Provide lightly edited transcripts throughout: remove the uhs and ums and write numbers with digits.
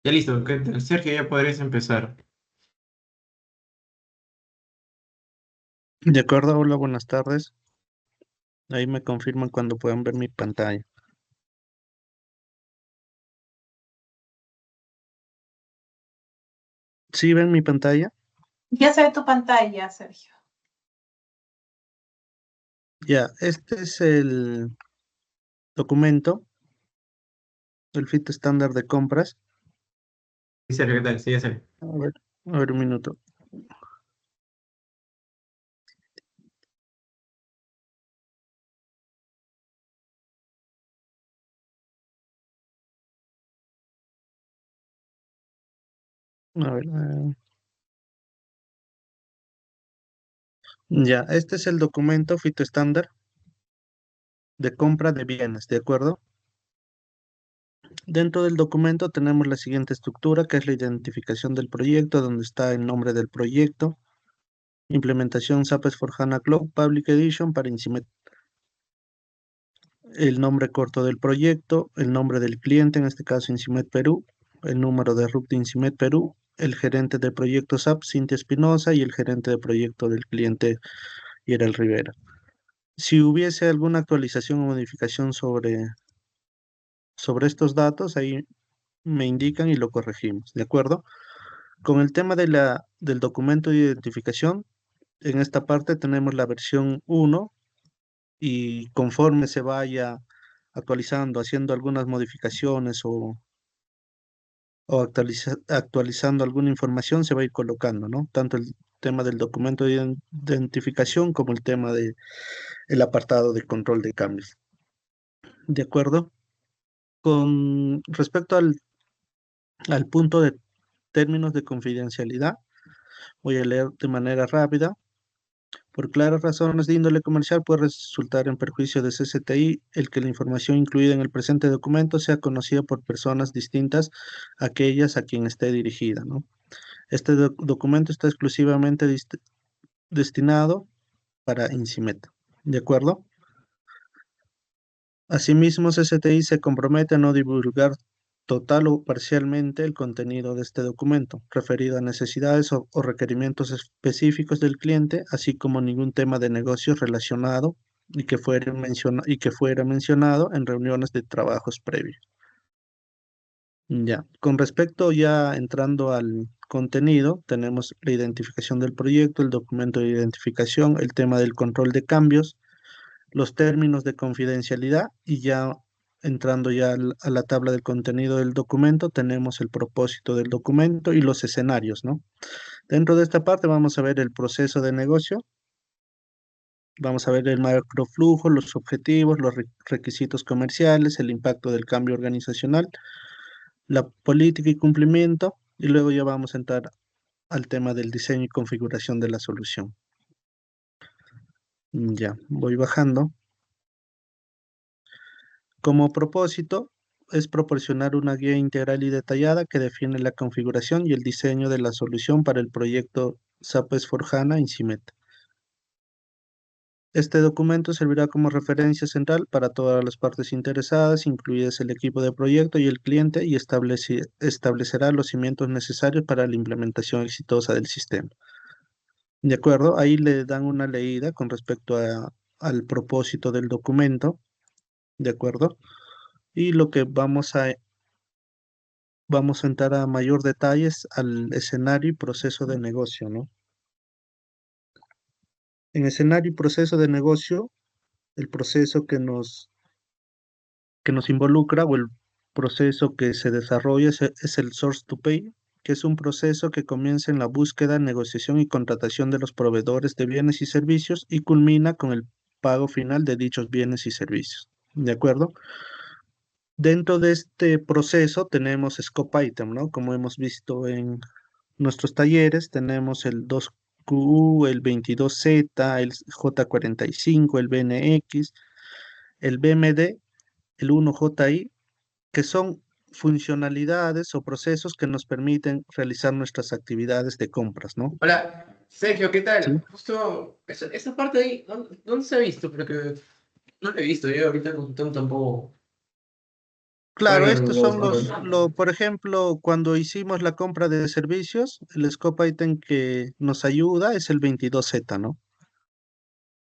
Ya listo, Sergio, ya podrías empezar. De acuerdo, hola, buenas tardes. Ahí me confirman cuando puedan ver mi pantalla. ¿Sí ven mi pantalla? Ya se ve tu pantalla, Sergio. Ya, este es el documento, el FIT estándar de compras. Sí, Sergio, ¿qué tal? Sí, ya sé. A ver un minuto. A ver, ya, este es el documento FIT estándar de compra de bienes, ¿de acuerdo? Dentro del documento tenemos la siguiente estructura, que es la identificación del proyecto, donde está el nombre del proyecto, implementación SAP S/4HANA Cloud Public Edition para Incimet, el nombre corto del proyecto, el nombre del cliente, en este caso Incimet Perú, el número de RUC de Incimet Perú, el gerente de proyecto SAP, Cintia Espinosa, y el gerente de proyecto del cliente, Yerel Rivera. Si hubiese alguna actualización o modificación sobre estos datos, ahí me indican y lo corregimos, ¿de acuerdo? Con el tema del documento de identificación, en esta parte tenemos la versión 1 y conforme se vaya actualizando, haciendo algunas modificaciones o actualizando alguna información, se va a ir colocando, ¿no? Tanto el tema del documento de identificación como el tema del apartado de control de cambios. ¿De acuerdo? Con respecto al punto de términos de confidencialidad, voy a leer de manera rápida. Por claras razones de índole comercial puede resultar en perjuicio de CCTI el que la información incluida en el presente documento sea conocida por personas distintas a aquellas a quien esté dirigida, ¿no? Este documento está exclusivamente destinado para INCIMET, ¿de acuerdo? Asimismo, CCTI se compromete a no divulgar total o parcialmente el contenido de este documento, referido a necesidades o requerimientos específicos del cliente, así como ningún tema de negocios relacionado y que fuera mencionado en reuniones de trabajos previos. Ya, con respecto ya entrando al contenido, tenemos la identificación del proyecto, el documento de identificación, el tema del control de cambios, los términos de confidencialidad y ya entrando ya a la tabla del contenido del documento, tenemos el propósito del documento y los escenarios, ¿no? Dentro de esta parte vamos a ver el proceso de negocio, vamos a ver el macroflujo, los objetivos, los requisitos comerciales, el impacto del cambio organizacional, la política y cumplimiento, y luego ya vamos a entrar al tema del diseño y configuración de la solución. Ya, voy bajando. Como propósito, es proporcionar una guía integral y detallada que define la configuración y el diseño de la solución para el proyecto SAP S/4HANA Incimet. Este documento servirá como referencia central para todas las partes interesadas, incluidas el equipo de proyecto y el cliente, y establecerá los cimientos necesarios para la implementación exitosa del sistema. De acuerdo, ahí le dan una leída con respecto al propósito del documento, de acuerdo, y lo que vamos a entrar a mayor detalles al escenario y proceso de negocio, ¿no? En escenario y proceso de negocio, el proceso que nos involucra o el proceso que se desarrolla es el source to pay, que es un proceso que comienza en la búsqueda, negociación y contratación de los proveedores de bienes y servicios y culmina con el pago final de dichos bienes y servicios. ¿De acuerdo? Dentro de este proceso tenemos scope item, ¿no? Como hemos visto en nuestros talleres, tenemos el 2Q, el 22Z, el J45, el BNX, el BMD, el 1JI, que son funcionalidades o procesos que nos permiten realizar nuestras actividades de compras, ¿no? Hola, Sergio, ¿qué Sí. tal? Justo esa parte ahí, ¿dónde se ha visto? Porque no la he visto, yo ahorita no tampoco. Claro, Bueno, estos son por ejemplo, cuando hicimos la compra de servicios, el scope item que nos ayuda es el 22Z, ¿no?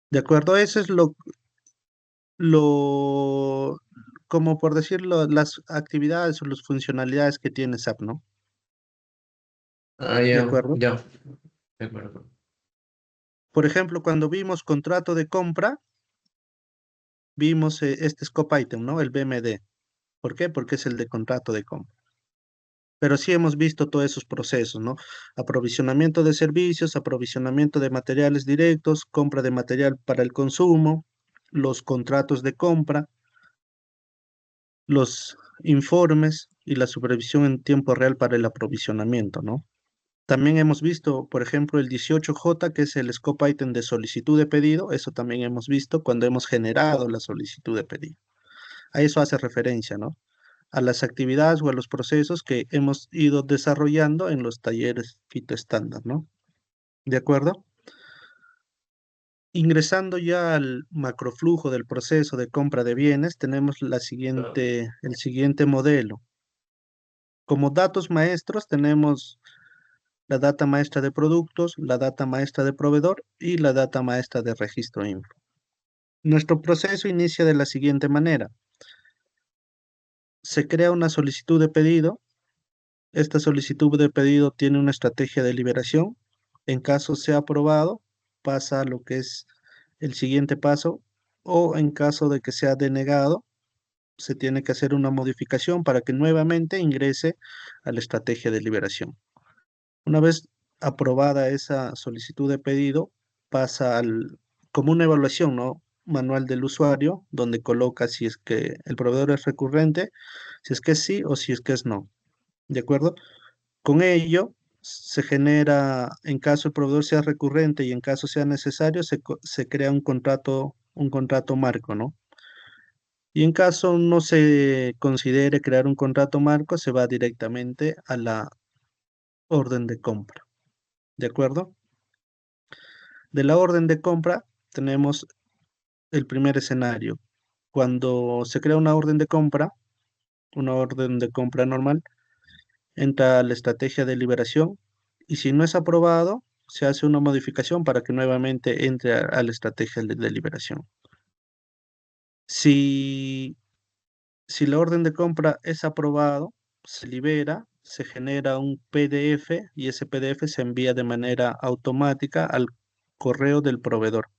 De acuerdo, eso es lo, como por decirlo, las actividades o las funcionalidades que tiene SAP, ¿no? ah, De ya, acuerdo. ya. De acuerdo. Por ejemplo, cuando vimos contrato de compra, vimos este scope item, ¿no? El BMD. ¿Por qué? Porque es el de contrato de compra. Pero sí hemos visto todos esos procesos, ¿no? Aprovisionamiento de servicios, aprovisionamiento de materiales directos, compra de material para el consumo, los contratos de compra, los informes y la supervisión en tiempo real para el aprovisionamiento, ¿no? También hemos visto, por ejemplo, el 18J, que es el scope item de solicitud de pedido. Eso también hemos visto cuando hemos generado la solicitud de pedido. A eso hace referencia, ¿no? A las actividades o a los procesos que hemos ido desarrollando en los talleres Fito estándar, ¿no? ¿De acuerdo? Ingresando ya al macroflujo del proceso de compra de bienes, tenemos el siguiente modelo. Como datos maestros tenemos la data maestra de productos, la data maestra de proveedor y la data maestra de registro info. Nuestro proceso inicia de la siguiente manera. Se crea una solicitud de pedido. Esta solicitud de pedido tiene una estrategia de liberación. En caso sea aprobado, pasa a lo que es el siguiente paso, o en caso de que sea denegado, se tiene que hacer una modificación para que nuevamente ingrese a la estrategia de liberación. Una vez aprobada esa solicitud de pedido, pasa como una evaluación, ¿no? Manual del usuario, donde coloca si es que el proveedor es recurrente, si es que sí o si es que es no. ¿De acuerdo? Con ello, se genera, en caso el proveedor sea recurrente y en caso sea necesario, se crea un contrato marco, ¿no? Y en caso no se considere crear un contrato marco, se va directamente a la orden de compra. ¿De acuerdo? De la orden de compra tenemos el primer escenario. Cuando se crea una orden de compra normal, entra la estrategia de liberación y si no es aprobado, se hace una modificación para que nuevamente entre a la estrategia de liberación. Si, si la orden de compra es aprobado, se libera, se genera un PDF y ese PDF se envía de manera automática al correo del proveedor.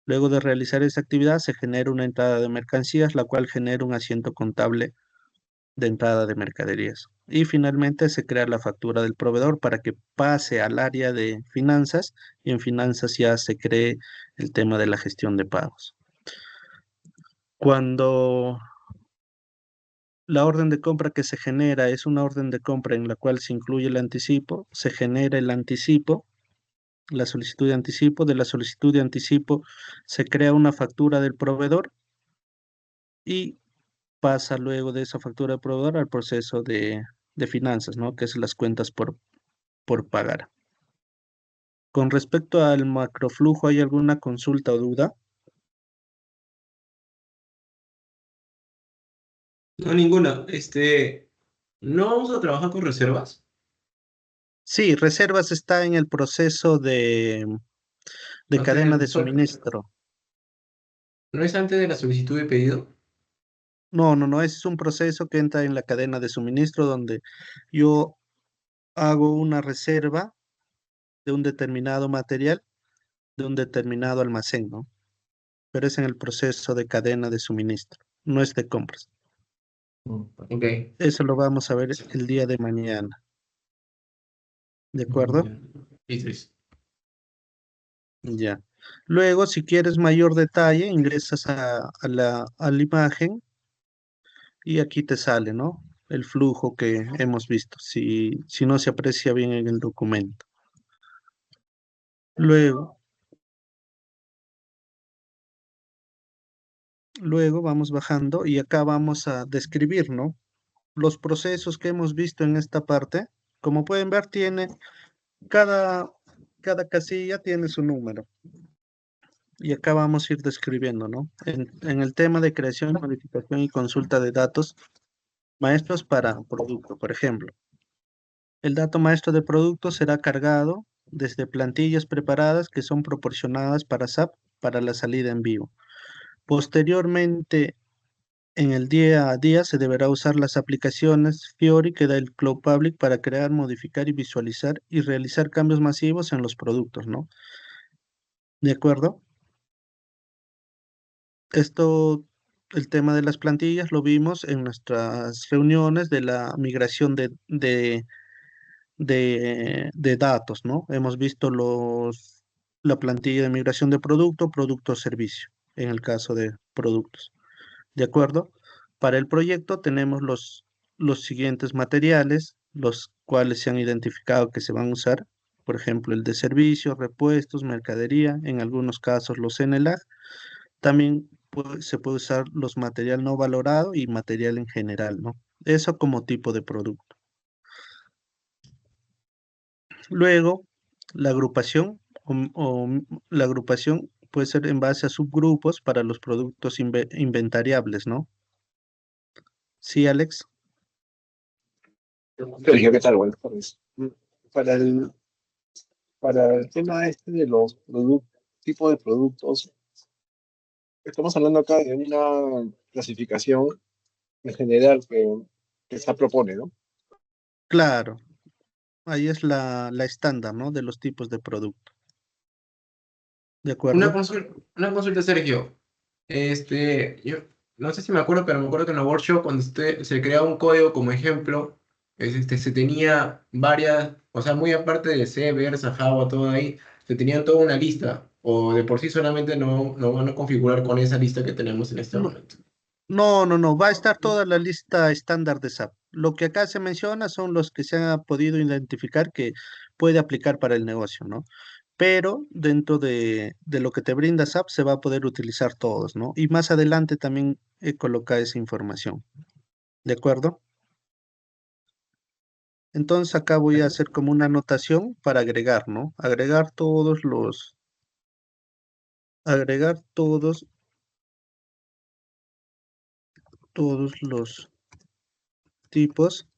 Luego de realizar esa actividad, se genera una entrada de mercancías, la cual genera un asiento contable de entrada de mercaderías. Y finalmente se crea la factura del proveedor para que pase al área de finanzas y en finanzas ya se cree el tema de la gestión de pagos. Cuando la orden de compra que se genera es una orden de compra en la cual se incluye el anticipo, se genera el anticipo, la solicitud de anticipo. De la solicitud de anticipo se crea una factura del proveedor y pasa luego de esa factura de proveedor al proceso de finanzas, ¿no? Que es las cuentas por pagar. Con respecto al macroflujo, ¿hay alguna consulta o duda? No, ninguna. ¿No vamos a trabajar con reservas? Sí, reservas está en el proceso de O sea, cadena de suministro. ¿no es antes de la solicitud de pedido? No, no, no, ese es un proceso que entra en la cadena de suministro donde yo hago una reserva de un determinado material, de un determinado almacén, ¿no? Pero es en el proceso de cadena de suministro, no es de compras. Ok. Eso lo vamos a ver el día de mañana, ¿de acuerdo? Listo, listo. Ya. Luego, si quieres mayor detalle, ingresas a la imagen y aquí te sale, ¿no? El flujo que hemos visto, si no se aprecia bien en el documento. Luego, luego vamos bajando y acá vamos a describir, ¿no? Los procesos que hemos visto en esta parte. Como pueden ver, cada, cada casilla tiene su número. Y acá vamos a ir describiendo, ¿no? En el tema de creación, modificación y consulta de datos, Maestros para producto, por ejemplo. El dato maestro de producto será cargado desde plantillas preparadas que son proporcionadas para SAP para la salida en vivo. Posteriormente, en el día a día se deberá usar las aplicaciones Fiori que da el Cloud Public para crear, modificar y visualizar y realizar cambios masivos en los productos, ¿no? ¿De acuerdo? Esto, el tema de las plantillas lo vimos en nuestras reuniones de la migración de datos, ¿no? Hemos visto la plantilla de migración de producto, producto o servicio, en el caso de productos. ¿De acuerdo? Para el proyecto tenemos los siguientes materiales, los cuales se han identificado que se van a usar. Por ejemplo, el de servicios, repuestos, mercadería, en algunos casos los NLAG. También se puede usar los material no valorado y material en general, ¿no? Eso como tipo de producto. Luego, la agrupación la agrupación puede ser en base a subgrupos para los productos inventariables, ¿no? Sí, Alex. Sergio, ¿qué tal? Buenas tardes. Para el, para el tema este de los tipos de productos, estamos hablando acá de una clasificación en general que se propone, ¿no? Claro, ahí es la estándar, ¿no? De los tipos de producto. ¿De acuerdo? Una consulta, Sergio. Yo no sé si me acuerdo, pero me acuerdo que en la workshop, cuando se creaba un código como ejemplo, se tenía varias, o sea, muy aparte de C, Versa, Java, todo ahí, se tenían toda una lista, o de por sí solamente no van a configurar con esa lista que tenemos en este No, momento. no, va a estar toda la lista estándar de SAP. Lo que acá se menciona son los que se han podido identificar que puede aplicar para el negocio, ¿no? Pero dentro de lo que te brinda SAP se va a poder utilizar todos, ¿no? Y más adelante también colocar esa información, ¿de acuerdo? Entonces acá voy a hacer como una anotación para agregar, ¿no? Agregar todos los tipos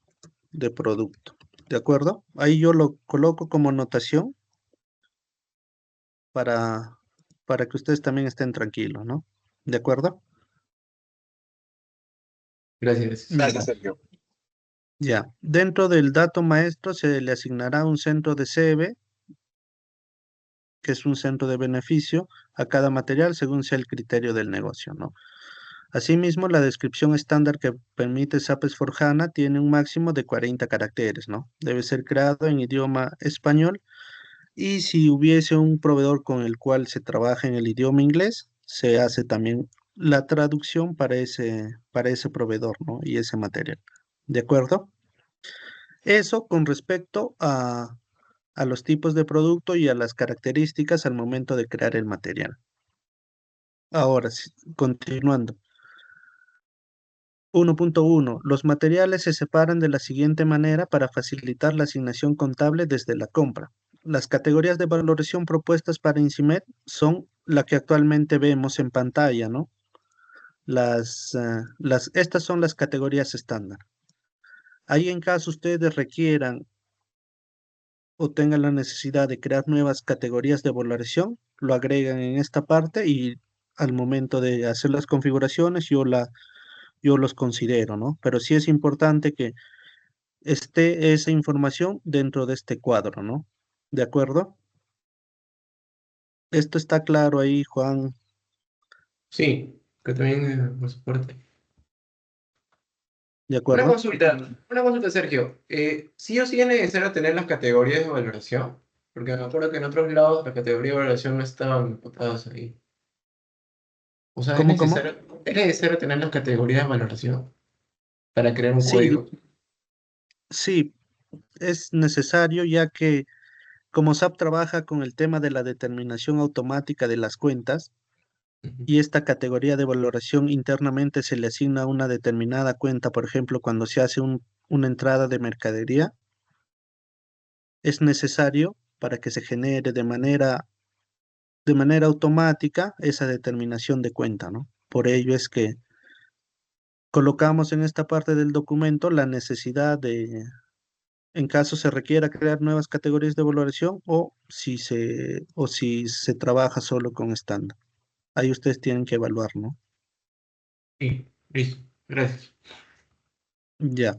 de producto, ¿de acuerdo? Ahí yo lo coloco como anotación para, para que ustedes también estén tranquilos, ¿no? ¿De acuerdo? Gracias. Gracias, Mira, Sergio. ya. Dentro del dato maestro se le asignará un centro de CB, que es un centro de beneficio, a cada material según sea el criterio del negocio, ¿no? Asimismo, la descripción estándar que permite SAP S/4HANA tiene un máximo de 40 caracteres, ¿no? Debe ser creado en idioma español y si hubiese un proveedor con el cual se trabaja en el idioma inglés, se hace también la traducción para ese proveedor, ¿no? Y ese material. ¿De acuerdo? Eso con respecto a los tipos de producto y a las características al momento de crear el material. Ahora, continuando. 1.1. Los materiales se separan de la siguiente manera para facilitar la asignación contable desde la compra. Las categorías de valoración propuestas para INCIMED son la que actualmente vemos en pantalla, ¿no? Estas son las categorías estándar. Ahí en caso ustedes requieran o tengan la necesidad de crear nuevas categorías de valoración, lo agregan en esta parte y al momento de hacer las configuraciones yo los considero, ¿no? Pero sí es importante que esté esa información dentro de este cuadro, ¿no? ¿De acuerdo? Esto está claro ahí, Juan, Sí, que también por su parte. ¿de acuerdo? Una consulta, Sergio. ¿Sí o sí es necesario tener las categorías de valoración? Porque me acuerdo que en otros lados las categorías de valoración no estaban botadas ahí. O sea, ¿Cómo? es necesario tener las categorías de valoración para crear un Sí, código. sí, es necesario ya que como SAP trabaja con el tema de la determinación automática de las cuentas Ujú. y esta categoría de valoración internamente se le asigna a una determinada cuenta, por ejemplo, cuando se hace una entrada de mercadería, es necesario para que se genere de manera automática esa determinación de cuenta, ¿no? Por ello es que colocamos en esta parte del documento la necesidad de, en caso se requiera crear nuevas categorías de valoración o si se trabaja solo con estándar. Ahí ustedes tienen que evaluar, ¿no? Sí, listo. Gracias. Ya.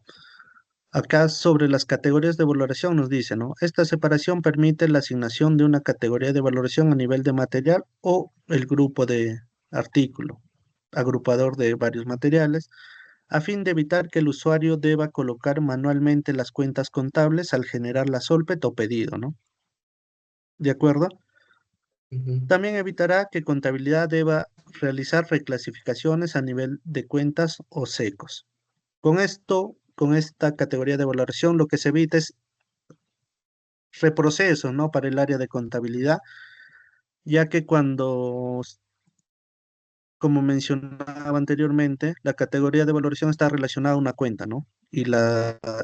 Acá sobre las categorías de valoración nos dice, ¿no? Esta separación permite la asignación de una categoría de valoración a nivel de material o el grupo de artículo, agrupador de varios materiales, a fin de evitar que el usuario deba colocar manualmente las cuentas contables al generar la solpet o pedido, ¿no? ¿De acuerdo? Ujú. También evitará que contabilidad deba realizar reclasificaciones a nivel de cuentas o secos. Con esto, con esta categoría de valoración, lo que se evita es reproceso, ¿no? Para el área de contabilidad, ya que como mencionaba anteriormente, la categoría de valoración está relacionada a una cuenta, ¿no? Y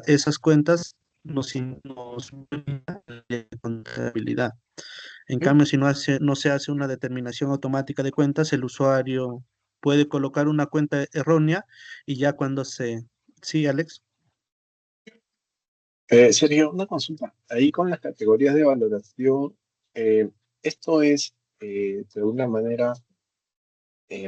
esas cuentas nos brindan la contabilidad. En cambio, si no se hace una determinación automática de cuentas, el usuario puede colocar una cuenta errónea y ya cuando se... Sí, Alex. Sergio, una consulta. Ahí con las categorías de valoración, eh, esto es de alguna manera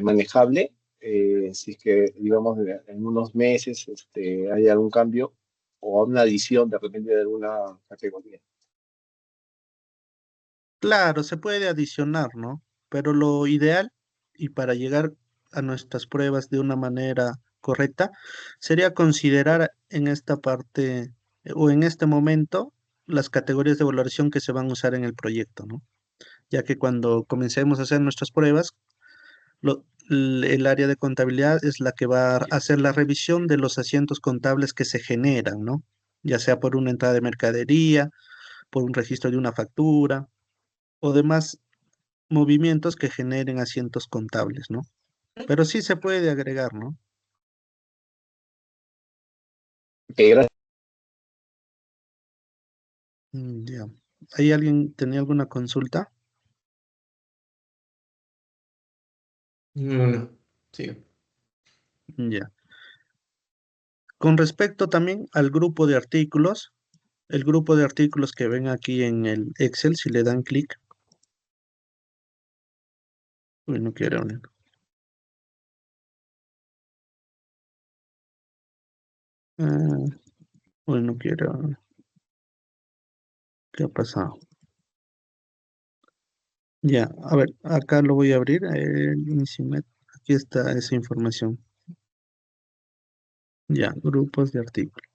manejable. Si es que, digamos, en unos meses hay algún cambio o una adición de repente de alguna categoría. Claro, se puede adicionar, ¿no? Pero lo ideal, y para llegar a nuestras pruebas de una manera correcta, sería considerar en esta parte o en este momento las categorías de valoración que se van a usar en el proyecto, ¿no? Ya que cuando comencemos a hacer nuestras pruebas, el área de contabilidad es la que va a hacer la revisión de los asientos contables que se generan, ¿no? Ya sea por una entrada de mercadería, por un registro de una factura o demás movimientos que generen asientos contables, ¿no? Pero sí se puede agregar, ¿no? Ok, gracias. Ya. ¿Hay alguien tenía alguna consulta? No, no. Sí. Ya. Con respecto también al grupo de artículos, el grupo de artículos que ven aquí en el Excel, si le dan clic, uy, no quiero unir. Uy, no quiero. ¿Qué ha pasado? Ya, a ver, acá lo voy a abrir. Insimet, aquí está esa información. Ya, grupos de artículos.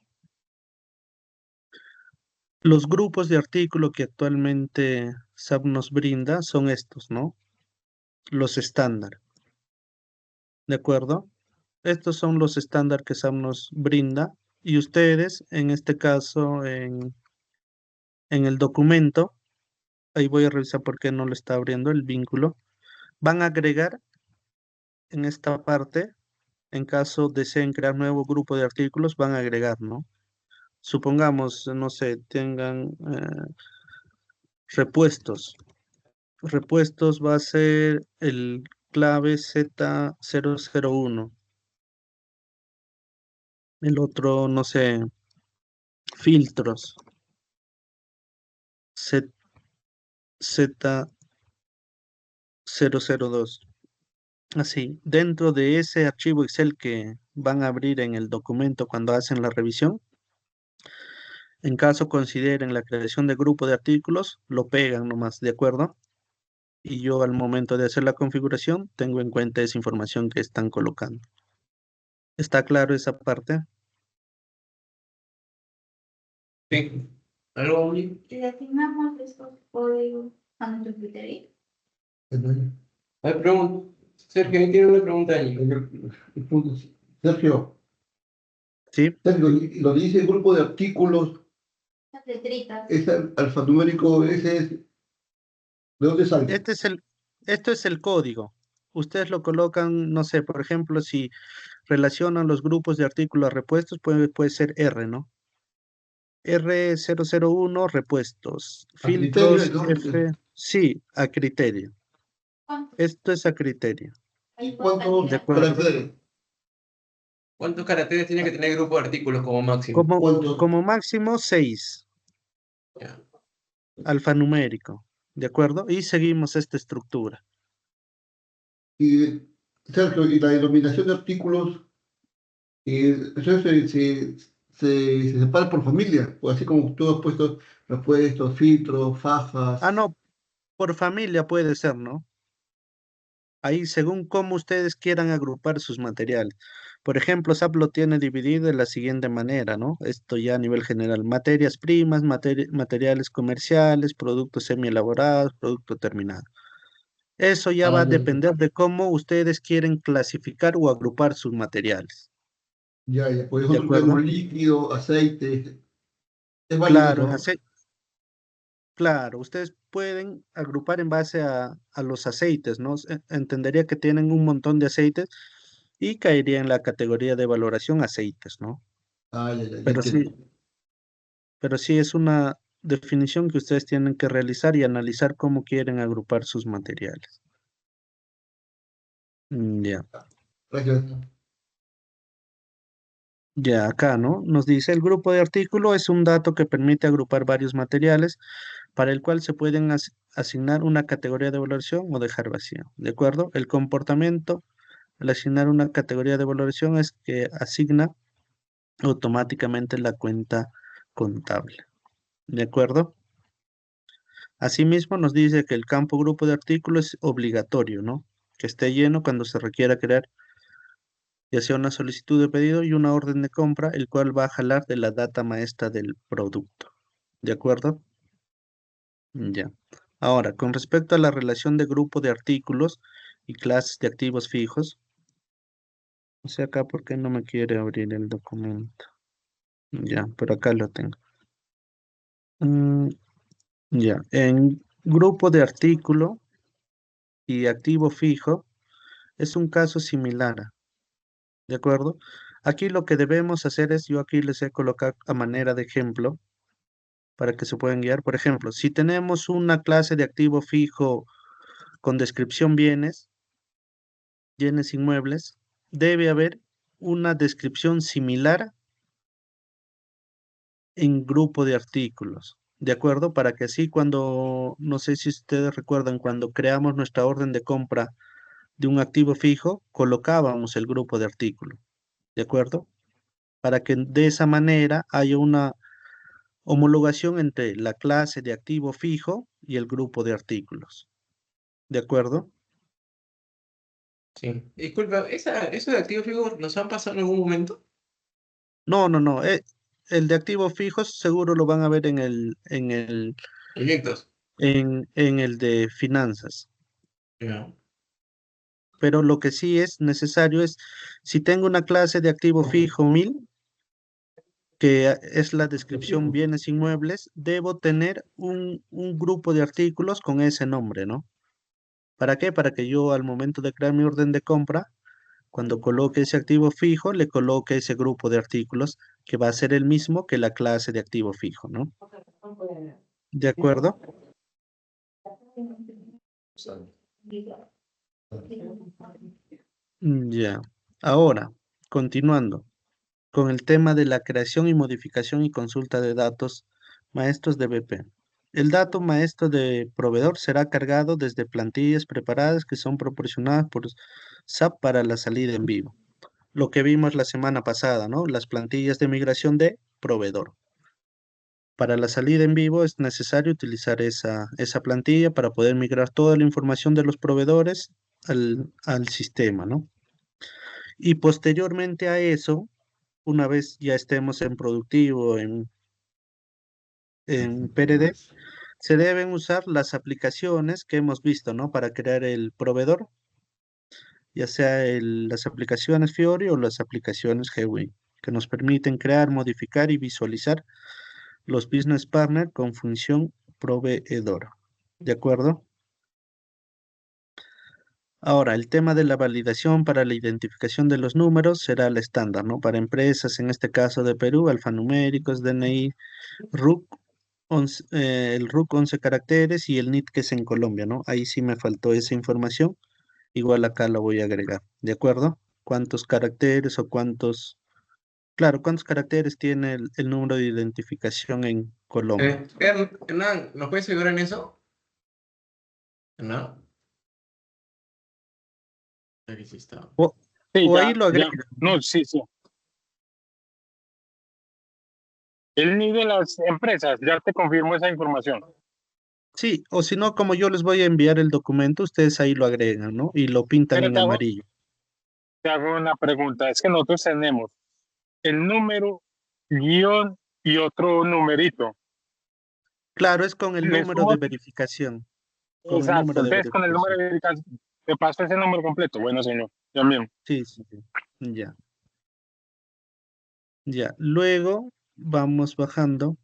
Los grupos de artículo que actualmente SAP nos brinda son estos, ¿no? Los estándar, ¿de acuerdo? Estos son los estándar que SAP nos brinda y ustedes, en este caso, en el documento, ahí voy a revisar por qué no lo está abriendo el vínculo, van a agregar en esta parte, en caso deseen crear nuevo grupo de artículos, van a agregar, ¿no? Supongamos, no sé, tengan repuestos. Repuestos va a ser el clave Z001. El otro, no sé, filtros. Z002. Así, dentro de ese archivo Excel que van a abrir en el documento cuando hacen la revisión, en caso consideren la creación de grupo de artículos, lo pegan nomás, ¿de acuerdo? Y yo al momento de hacer la configuración tengo en cuenta esa información que están colocando. ¿Está claro esa parte? Sí. ¿Algo, Uli? ¿Le asignamos estos códigos a nuestro criterio? Ujú. A ver, Sergio, ahí tiene una pregunta ahí. Sergio, Sí. Sergio, y lo que dice el grupo de artículos, Las letritas. ese alfanumérico, ese es, ¿de dónde sale? Esto es el código. Ustedes lo colocan, no sé, por ejemplo, si relacionan los grupos de artículos a repuestos, puede ser R, ¿no? R001 repuestos. A criterio, Filtros ¿no? F, sí, a criterio. ¿Cuántos? Esto es a criterio. ¿Y ¿De cuántos acuerdo? caracteres? ¿Cuántos caracteres tiene que tener el grupo de artículos como máximo? ¿Cuántos? Como máximo 6, Ya. alfanumérico, ¿de acuerdo? Y seguimos esta estructura. Y, Sergio, y la denominación de artículos, eso se separa por familia, o así como tú has puesto repuestos, filtros, fajas. Ah, no, por familia puede ser, ¿no? Ahí según cómo ustedes quieran agrupar sus materiales. Por ejemplo, SAP lo tiene dividido de la siguiente manera, ¿no? Esto ya a nivel general. Materias primas, materiales comerciales, productos semi-elaborados, producto terminado. Eso ya va Ah, a ya, depender de cómo ustedes quieren clasificar o agrupar sus materiales. ya, ya. Por ¿De ejemplo, acuerdo? tenemos líquido, aceite, es válido Claro, eso, ¿no? claro, ustedes pueden agrupar en base a los aceites, ¿no? Entendería que tienen un montón de aceites y caería en la categoría de valoración aceites, ¿no? Ah, ya, ya, ya Pero entiendo. sí, pero sí es una definición que ustedes tienen que realizar y analizar cómo quieren agrupar sus materiales. Ya, Gracias. ya acá, ¿no? Nos dice el grupo de artículo es un dato que permite agrupar varios materiales para el cual se pueden asignar una categoría de valoración o dejar vacío, ¿de acuerdo? El comportamiento al asignar una categoría de valoración es que asigna automáticamente la cuenta contable, ¿de acuerdo? Asimismo, nos dice que el campo grupo de artículos es obligatorio, ¿no? Que esté lleno cuando se requiera crear ya sea una solicitud de pedido y una orden de compra, el cual va a jalar de la data maestra del producto. ¿De acuerdo? Ya. Ahora, con respecto a la relación de grupo de artículos y clases de activos fijos, o sea, acá, ¿por qué no me quiere abrir el documento? Ya, pero acá lo tengo. Mm, ya, en grupo de artículo y activo fijo es un caso similar, ¿de acuerdo? Aquí lo que debemos hacer es, yo aquí les he colocado a manera de ejemplo para que se puedan guiar. Por ejemplo, si tenemos una clase de activo fijo con descripción bienes inmuebles, debe haber una descripción similar en grupo de artículos. ¿De acuerdo? Para que así cuando, no sé si ustedes recuerdan, cuando creamos nuestra orden de compra de un activo fijo, colocábamos el grupo de artículo, ¿de acuerdo? Para que de esa manera haya una homologación entre la clase de activo fijo y el grupo de artículos, ¿de acuerdo? Sí. Disculpa, ¿eso de activos fijos nos han pasado en algún momento? No, no, no, el de activos fijos seguro lo van a ver Proyectos. en el de finanzas, Ya. pero lo que sí es necesario es, si tengo una clase de activo fijo 1000, que es la descripción bienes inmuebles, debo tener un grupo de artículos con ese nombre, ¿no? ¿Para qué? Para que yo al momento de crear mi orden de compra, cuando coloque ese activo fijo, le coloque ese grupo de artículos que va a ser el mismo que la clase de activo fijo, ¿no? ¿De acuerdo? Ya. Ahora, continuando con el tema de la creación y modificación y consulta de datos maestros de BP. El dato maestro de proveedor será cargado desde plantillas preparadas que son proporcionadas por SAP para la salida en vivo. Lo que vimos la semana pasada, ¿no? Las plantillas de migración de proveedor. Para la salida en vivo es necesario utilizar esa plantilla para poder migrar toda la información de los proveedores al sistema, ¿no? Y posteriormente a eso, una vez ya estemos en productivo, en PRD, se deben usar las aplicaciones que hemos visto, ¿no? Para crear el proveedor, ya sea las aplicaciones Fiori o las aplicaciones GWin, que nos permiten crear, modificar y visualizar los business partners con función proveedor. ¿De acuerdo? Ahora, el tema de la validación para la identificación de los números será el estándar, ¿no? Para empresas, en este caso de Perú, alfanuméricos, DNI, RUC, el RUC 11 caracteres y el NIT que es en Colombia, ¿no? Ahí sí me faltó esa información. Igual acá la voy a agregar, ¿de acuerdo? cuántos caracteres o cuántos, claro, cuántos caracteres tiene el número de identificación en Colombia. Hernán, ¿nos puedes ayudar en eso? ¿Hernán? Aquí sí está. O, Sí, o ahí lo ya. agrega. No, sí, sí. El NID de las empresas, ya te confirmo esa información. Sí, o si no, como yo les voy a enviar el documento, ustedes ahí lo agregan, ¿no? Y lo pintan Pero en amarillo. te hago una pregunta. Es que nosotros tenemos el número, guión y otro numerito. Claro, es con el Le número de sumo, verificación. Con el exacto. número de Entonces, con el número verificación. de verificación, te paso ese número completo. Bueno, señor, también. Sí, sí, sí. Ya. Ya. Luego vamos bajando.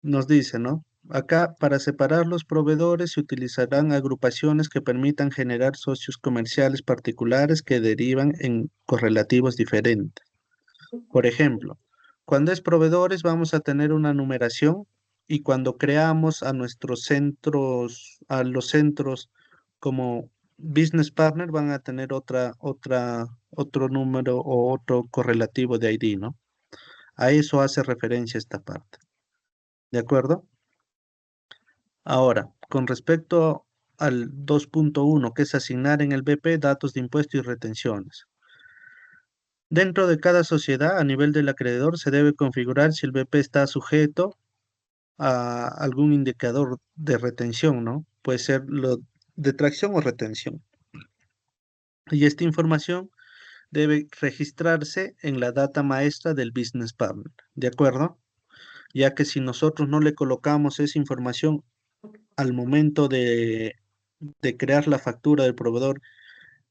Nos dice, ¿no? Acá, para separar los proveedores se utilizarán agrupaciones que permitan generar socios comerciales particulares que derivan en correlativos diferentes. Por ejemplo, cuando es proveedores vamos a tener una numeración y cuando creamos a nuestros centros, a los centros como business partner van a tener otro número o otro correlativo de ID, ¿no? A eso hace referencia esta parte. ¿De acuerdo? Ahora, con respecto al 2.1, que es asignar en el BP datos de impuestos y retenciones. Dentro de cada sociedad, a nivel del acreedor, se debe configurar si el BP está sujeto a algún indicador de retención, ¿no? Puede ser lo de tracción o retención. Y esta información debe registrarse en la data maestra del business partner, ¿de acuerdo? Ya que si nosotros no le colocamos esa información al momento de crear la factura del proveedor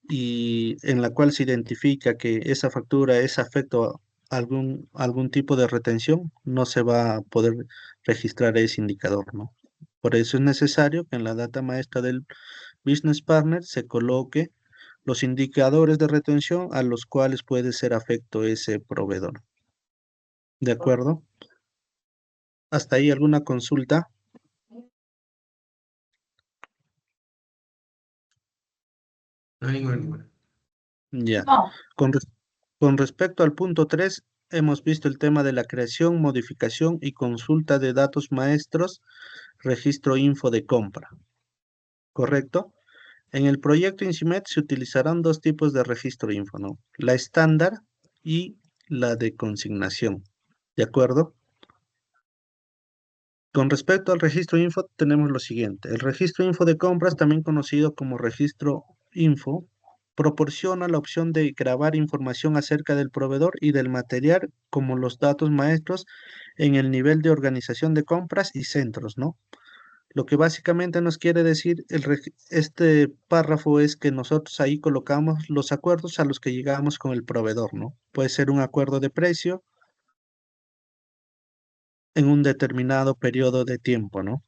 y en la cual se identifica que esa factura es afecto a algún tipo de retención, no se va a poder registrar ese indicador, ¿no? Por eso es necesario que en la data maestra del Business Partner se coloque los indicadores de retención a los cuales puede ser afecto ese proveedor. ¿De acuerdo? ¿Hasta ahí alguna consulta? No hay ninguna. Ya. No. Con, res- con respecto al punto 3, hemos visto el tema de la creación, modificación y consulta de datos maestros, registro info de compra. ¿Correcto? En el proyecto INCIMET se utilizarán dos tipos de registro info, ¿no? La estándar y la de consignación. ¿De acuerdo? Con respecto al registro info, tenemos lo siguiente. El registro info de compras, también conocido como registro info, proporciona la opción de grabar información acerca del proveedor y del material como los datos maestros en el nivel de organización de compras y centros, ¿no? Lo que básicamente nos quiere decir este párrafo es que nosotros ahí colocamos los acuerdos a los que llegamos con el proveedor, ¿no? Puede ser un acuerdo de precio en un determinado periodo de tiempo, ¿no?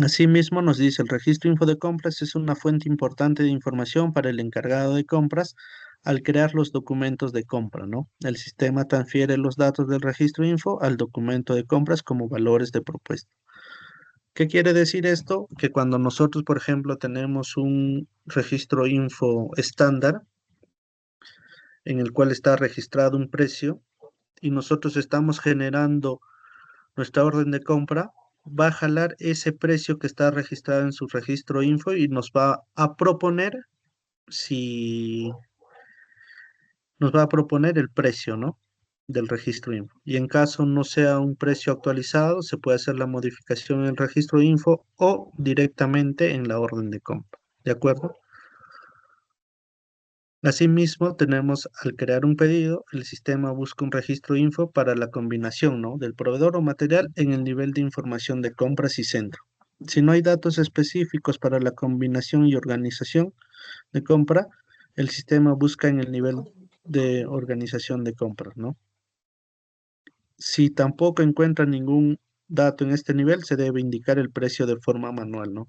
Asimismo, nos dice, el registro info de compras es una fuente importante de información para el encargado de compras al crear los documentos de compra, ¿no? El sistema transfiere los datos del registro info al documento de compras como valores de propuesta. ¿Qué quiere decir esto? Que cuando nosotros, por ejemplo, tenemos un registro info estándar en el cual está registrado un precio y nosotros estamos generando nuestra orden de compra, va a jalar ese precio que está registrado en su registro info y nos va a proponer si nos va a proponer el precio, ¿no? Del registro info. Y en caso no sea un precio actualizado, se puede hacer la modificación en el registro info o directamente en la orden de compra. ¿De acuerdo? Asimismo, tenemos al crear un pedido, el sistema busca un registro info para la combinación, ¿no? Del proveedor o material en el nivel de información de compras y centro. Si no hay datos específicos para la combinación y organización de compra, el sistema busca en el nivel de organización de compras, ¿no? Si tampoco encuentra ningún dato en este nivel, se debe indicar el precio de forma manual, ¿no?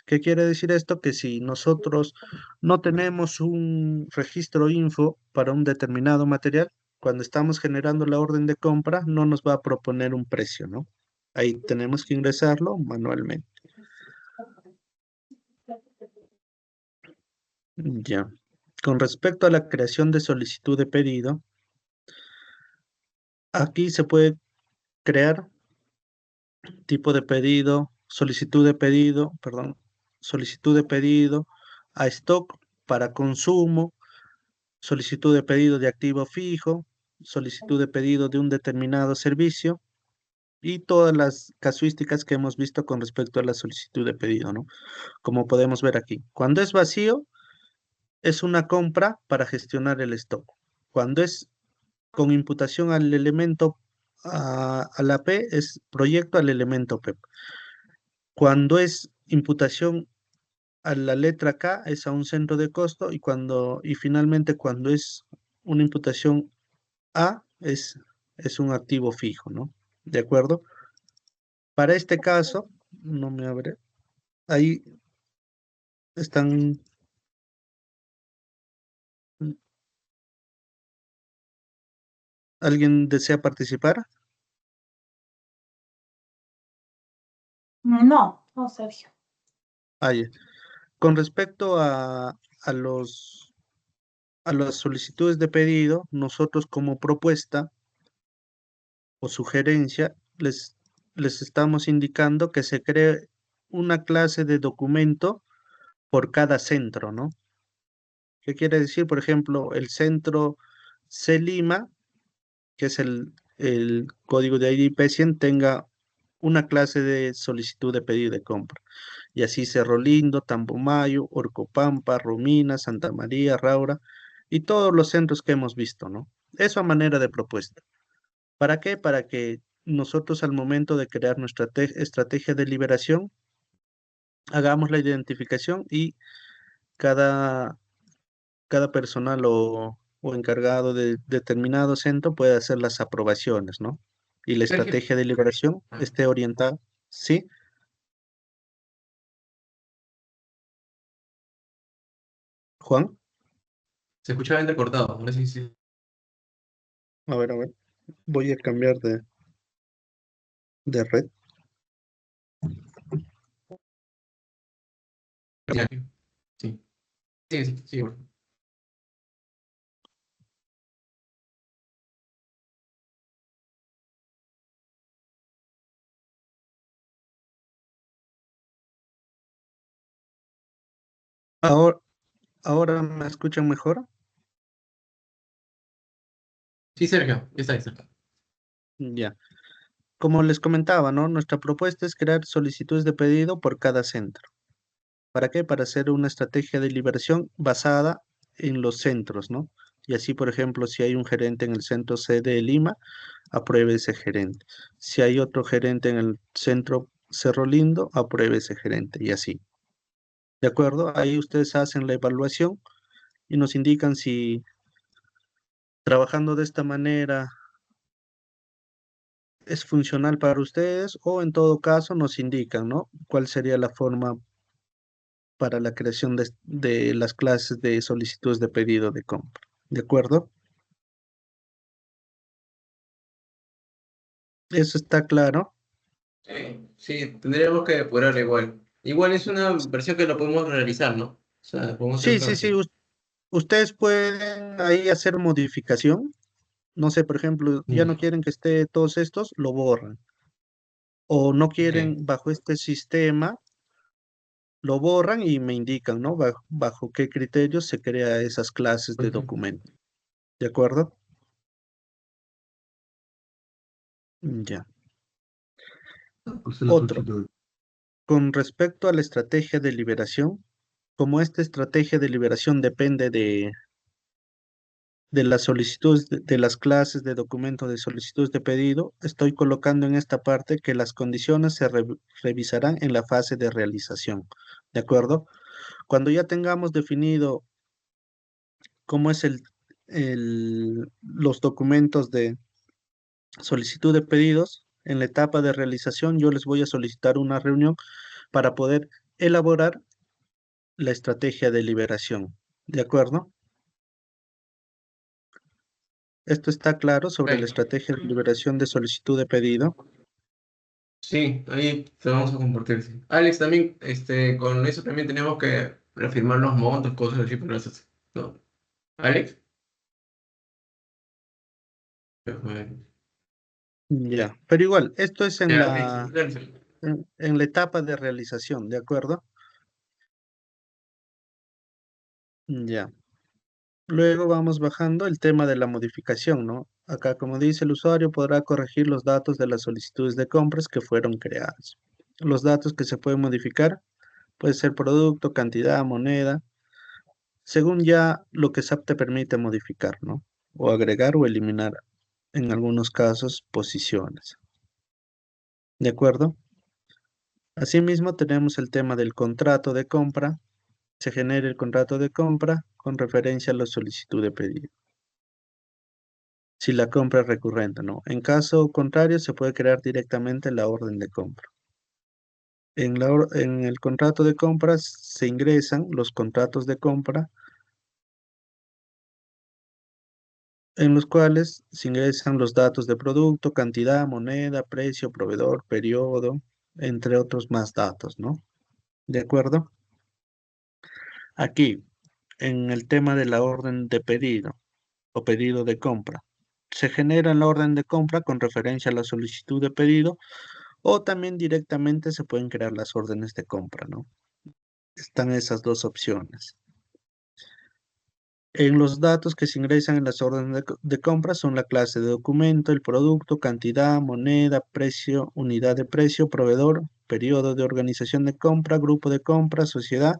¿Qué quiere decir esto? Que si nosotros no tenemos un registro info para un determinado material, cuando estamos generando la orden de compra, no nos va a proponer un precio, ¿no? Ahí tenemos que ingresarlo manualmente. Ya. Con respecto a la creación de solicitud de pedido, aquí se puede crear tipo de pedido, solicitud de pedido a stock para consumo, solicitud de pedido de activo fijo, solicitud de pedido de un determinado servicio y todas las casuísticas que hemos visto con respecto a la solicitud de pedido, ¿no? Como podemos ver aquí. Cuando es vacío, es una compra para gestionar el stock. Cuando es con imputación al elemento a la P, es proyecto al elemento P. Cuando es imputación a la letra K, es a un centro de costo y finalmente cuando es una imputación A, es un activo fijo, ¿no? ¿De acuerdo? Para este caso, no me abre, ahí están, ¿alguien desea participar? No, Sergio. Ahí. Con respecto a los, a las solicitudes de pedido, nosotros como propuesta o sugerencia les estamos indicando que se cree una clase de documento por cada centro, ¿no? ¿Qué quiere decir? Por ejemplo, el centro C Lima, que es el código de ID P100, tenga una clase de solicitud de pedido de compra. Y así Cerro Lindo, Tambomayo, Orcopampa, Romina, Santa María, Raura y todos los centros que hemos visto, ¿no? Eso a manera de propuesta. ¿Para qué? Para que nosotros al momento de crear nuestra estrategia de liberación, hagamos la identificación y cada, cada personal o encargado de determinado centro puede hacer las aprobaciones, ¿no? Y la Sergio. estrategia de liberación Ah, esté orientada, ¿sí? Juan, se escuchaba entrecortado. Ahora sí, sí. a ver, voy a cambiar de red. Ya, sí. Sí, sí, sí, por favor. Ahora, ahora me escuchan mejor. Sí, Sergio, ya está, ya está. Ya. Como les comentaba, ¿no? Nuestra propuesta es crear solicitudes de pedido por cada centro. ¿Para qué? Para hacer una estrategia de liberación basada en los centros, ¿no? Y así, por ejemplo, si hay un gerente en el centro C de Lima, apruebe ese gerente. Si hay otro gerente en el centro Cerro Lindo, apruebe ese gerente y así. ¿De acuerdo? Ahí ustedes hacen la evaluación y nos indican si trabajando de esta manera es funcional para ustedes o en todo caso nos indican, ¿no? ¿Cuál sería la forma para la creación de las clases de solicitudes de pedido de compra? ¿De acuerdo? Eso está claro. Sí, sí, tendríamos que depurarlo igual. Igual es una versión que lo podemos realizar, ¿no? O sea, podemos hacer Sí, otra sí, sí. versión. Ustedes pueden ahí hacer modificación. No sé, por ejemplo, ya no Mm, quieren que esté todos estos, lo borran. O no ok. quieren bajo este sistema, lo borran y me indican, ¿no? Bajo qué criterios se crea esas clases de Ujú. documento. ¿De acuerdo? Ya. Pues la Otro. solicitud. Con respecto a la estrategia de liberación, como esta estrategia de liberación depende de las solicitudes de las clases de documento de solicitudes de pedido, estoy colocando en esta parte que las condiciones se revisarán en la fase de realización. ¿De acuerdo? Cuando ya tengamos definido cómo es los documentos de solicitud de pedidos, en la etapa de realización yo les voy a solicitar una reunión para poder elaborar la estrategia de liberación. ¿De acuerdo? Esto está claro sobre la Ok. estrategia de liberación de solicitud de pedido. Sí, ahí te vamos a compartir. Sí. Alex, también, con eso también tenemos que reafirmar los montos, cosas así, pero eso, sí, ¿no? Alex. Ya, pero igual, esto es en Ya, ok, la, dale, dale. en la etapa de realización, ¿de acuerdo? Ya. Luego vamos bajando el tema de la modificación, ¿no? Acá, como dice, el usuario podrá corregir los datos de las solicitudes de compras que fueron creadas. Los datos que se pueden modificar puede ser producto, cantidad, moneda, según ya lo que SAP te permite modificar, ¿no? O agregar o eliminar, en algunos casos, posiciones. ¿De acuerdo? Asimismo, tenemos el tema del contrato de compra. Se genera el contrato de compra con referencia a la solicitud de pedido. Si la compra es recurrente, ¿no? En caso contrario, se puede crear directamente la orden de compra. En el contrato de compras se ingresan los contratos de compra en los cuales se ingresan los datos de producto, cantidad, moneda, precio, proveedor, periodo, entre otros más datos, ¿no? ¿De acuerdo? Aquí, en el tema de la orden de pedido o pedido de compra, se genera la orden de compra con referencia a la solicitud de pedido o también directamente se pueden crear las órdenes de compra, ¿no? Están esas dos opciones. En los datos que se ingresan en las órdenes de compra son la clase de documento, el producto, cantidad, moneda, precio, unidad de precio, proveedor, periodo de organización de compra, grupo de compra, sociedad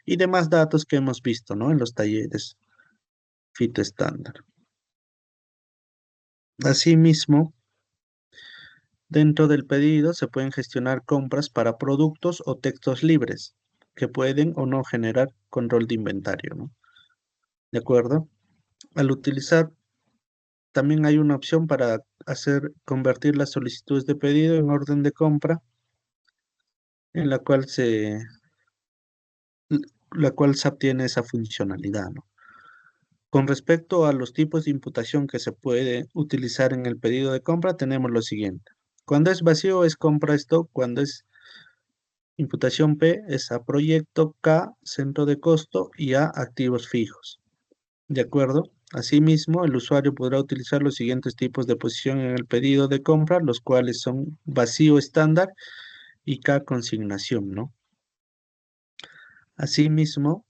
y demás datos que hemos visto, ¿no? En los talleres FITO estándar. Asimismo, dentro del pedido se pueden gestionar compras para productos o textos libres que pueden o no generar control de inventario, ¿no? ¿De acuerdo? Al utilizar, también hay una opción para convertir las solicitudes de pedido en orden de compra, en la cual SAP tiene esa funcionalidad, ¿no? Con respecto a los tipos de imputación que se puede utilizar en el pedido de compra, tenemos lo siguiente. Cuando es vacío es compra stock, cuando es imputación P es a proyecto, K centro de costo y A activos fijos. ¿De acuerdo? Asimismo, el usuario podrá utilizar los siguientes tipos de posición en el pedido de compra, los cuales son vacío estándar y K consignación, ¿no? Asimismo,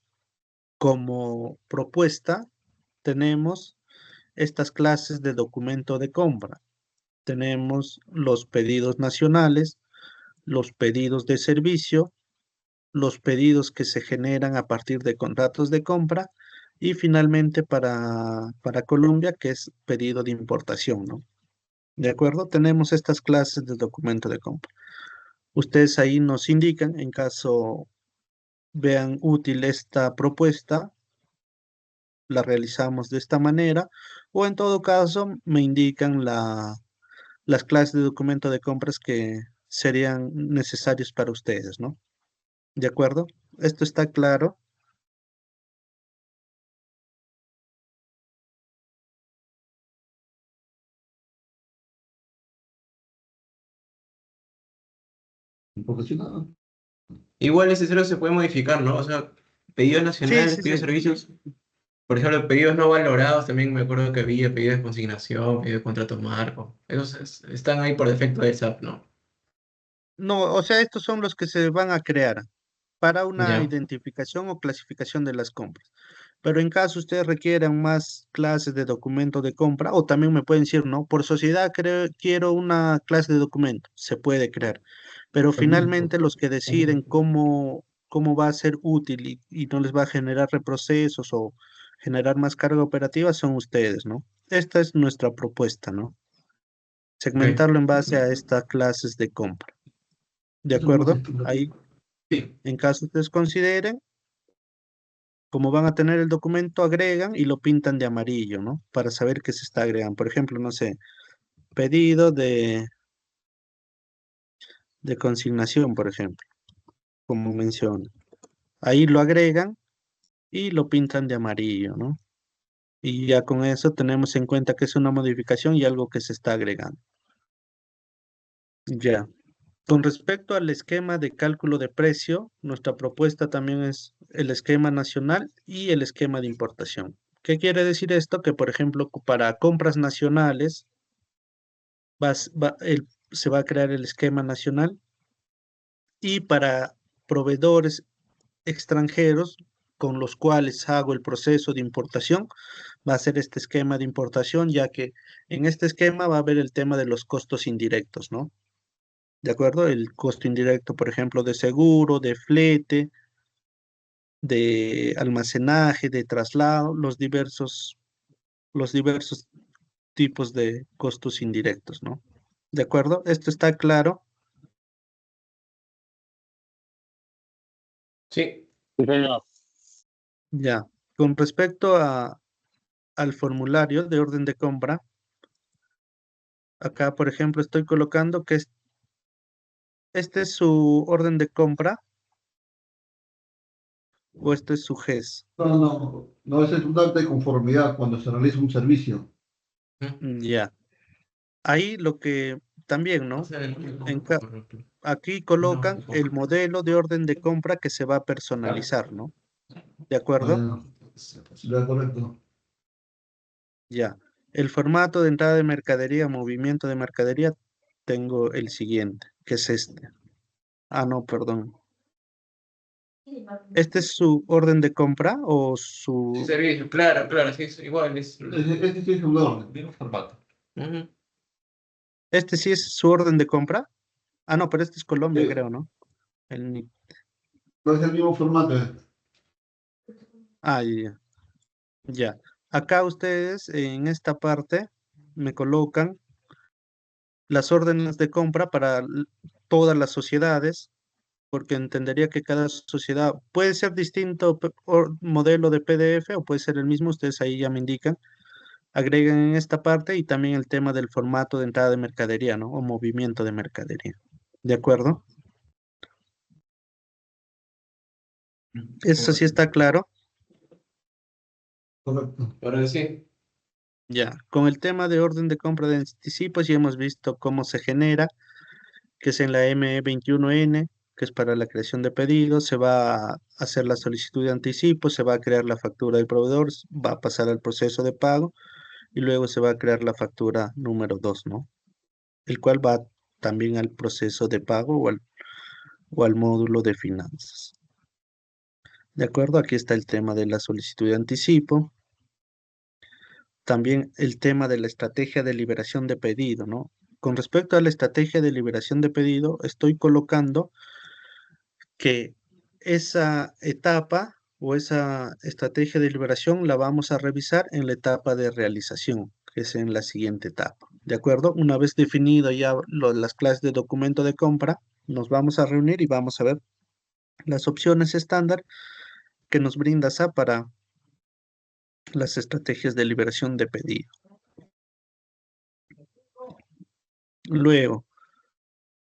como propuesta, tenemos estas clases de documento de compra. Tenemos los pedidos nacionales, los pedidos de servicio, los pedidos que se generan a partir de contratos de compra y finalmente para Colombia, que es pedido de importación, ¿no? ¿De acuerdo? Tenemos estas clases de documento de compra. Ustedes ahí nos indican, en caso vean útil esta propuesta, la realizamos de esta manera, o en todo caso me indican las clases de documento de compras que serían necesarios para ustedes, ¿no? ¿De acuerdo? ¿Esto está claro? Profesional. Igual ese cero se puede modificar, ¿no? O sea, pedidos Sí, nacionales, sí, pedidos sí. de servicios. Por ejemplo, pedidos no valorados, también me acuerdo que había pedidos de consignación, pedidos de contrato marco. Esos están ahí por defecto de SAP, ¿no? No, o sea, estos son los que se van a crear para una Ya. identificación o clasificación de las compras. Pero en caso ustedes requieran más clases de documento de compra, o también me pueden decir, no, por sociedad quiero una clase de documento, se puede crear. Pero finalmente los que deciden cómo va a ser útil y no les va a generar reprocesos o generar más carga operativa son ustedes, ¿no? Esta es nuestra propuesta, ¿no? Ok. Segmentarlo en base a estas clases de compra. ¿De Eso es más acuerdo? estilo. Ahí, Sí. en caso ustedes consideren, como van a tener el documento, agregan y lo pintan de amarillo, ¿no? Para saber que se está agregando. Por ejemplo, no sé, pedido de consignación, por ejemplo, como menciono. Ahí lo agregan y lo pintan de amarillo, ¿no? Y ya con eso tenemos en cuenta que es una modificación y algo que se está agregando. Ya. Con respecto al esquema de cálculo de precio, nuestra propuesta también es el esquema nacional y el esquema de importación, ¿Qué quiere decir esto? Que, por ejemplo, para compras nacionales se va a crear el esquema nacional y para proveedores extranjeros con los cuales hago el proceso de importación, va a ser este esquema de importación, ya que en este esquema va a haber el tema de los costos indirectos, ¿no? ¿De acuerdo? El costo indirecto, por ejemplo, de seguro, de flete, de almacenaje, de traslado, los diversos tipos de costos indirectos, ¿no? ¿De acuerdo? ¿Esto está claro? Sí, Sí, señor. Ya. Con respecto al formulario de orden de compra, acá, por ejemplo, estoy colocando que este es su orden de compra o este es su GES. No, ese es un acta de conformidad cuando se realiza un servicio. Ya. Ahí lo que también, ¿no? En ca- Aquí colocan el modelo de orden de compra que se va a personalizar, ¿no? ¿De acuerdo? Bueno, ya correcto. Ya. El formato de entrada de mercadería, movimiento de mercadería, tengo el siguiente, que es este. Ah, no, perdón. ¿Este es su orden de compra o su... servicio, claro, claro, sí, es igual, es Ese sí es un orden. mismo formato. Ujú. ¿Este sí es su orden de compra? Ah, no, pero este es Colombia, Sí, creo, ¿no? El NIC. no es el mismo formato. Ah, ya. Ya. Acá ustedes en esta parte me colocan las órdenes de compra para todas las sociedades, porque entendería que cada sociedad puede ser distinto modelo de PDF o puede ser el mismo, ustedes ahí ya me indican. Agregan en esta parte y también el tema del formato de entrada de mercadería, ¿no? O movimiento de mercadería. ¿De acuerdo? Eso sí está claro. Correcto. Ahora sí. Ya. Con el tema de orden de compra de anticipos ya hemos visto cómo se genera, que es en la M21N, que es para la creación de pedidos, se va a hacer la solicitud de anticipo, se va a crear la factura del proveedor, va a pasar al proceso de pago y luego se va a crear la factura número 2, ¿no? El cual va también al proceso de pago o al módulo de finanzas. ¿De acuerdo? Aquí está el tema de la solicitud de anticipo. También el tema de la estrategia de liberación de pedido, ¿no? Con respecto a la estrategia de liberación de pedido, estoy colocando que esa etapa o esa estrategia de liberación la vamos a revisar en la etapa de realización, que es en la siguiente etapa. ¿De acuerdo? Una vez definido ya las clases de documento de compra, nos vamos a reunir y vamos a ver las opciones estándar que nos brinda SAP para las estrategias de liberación de pedido. Luego,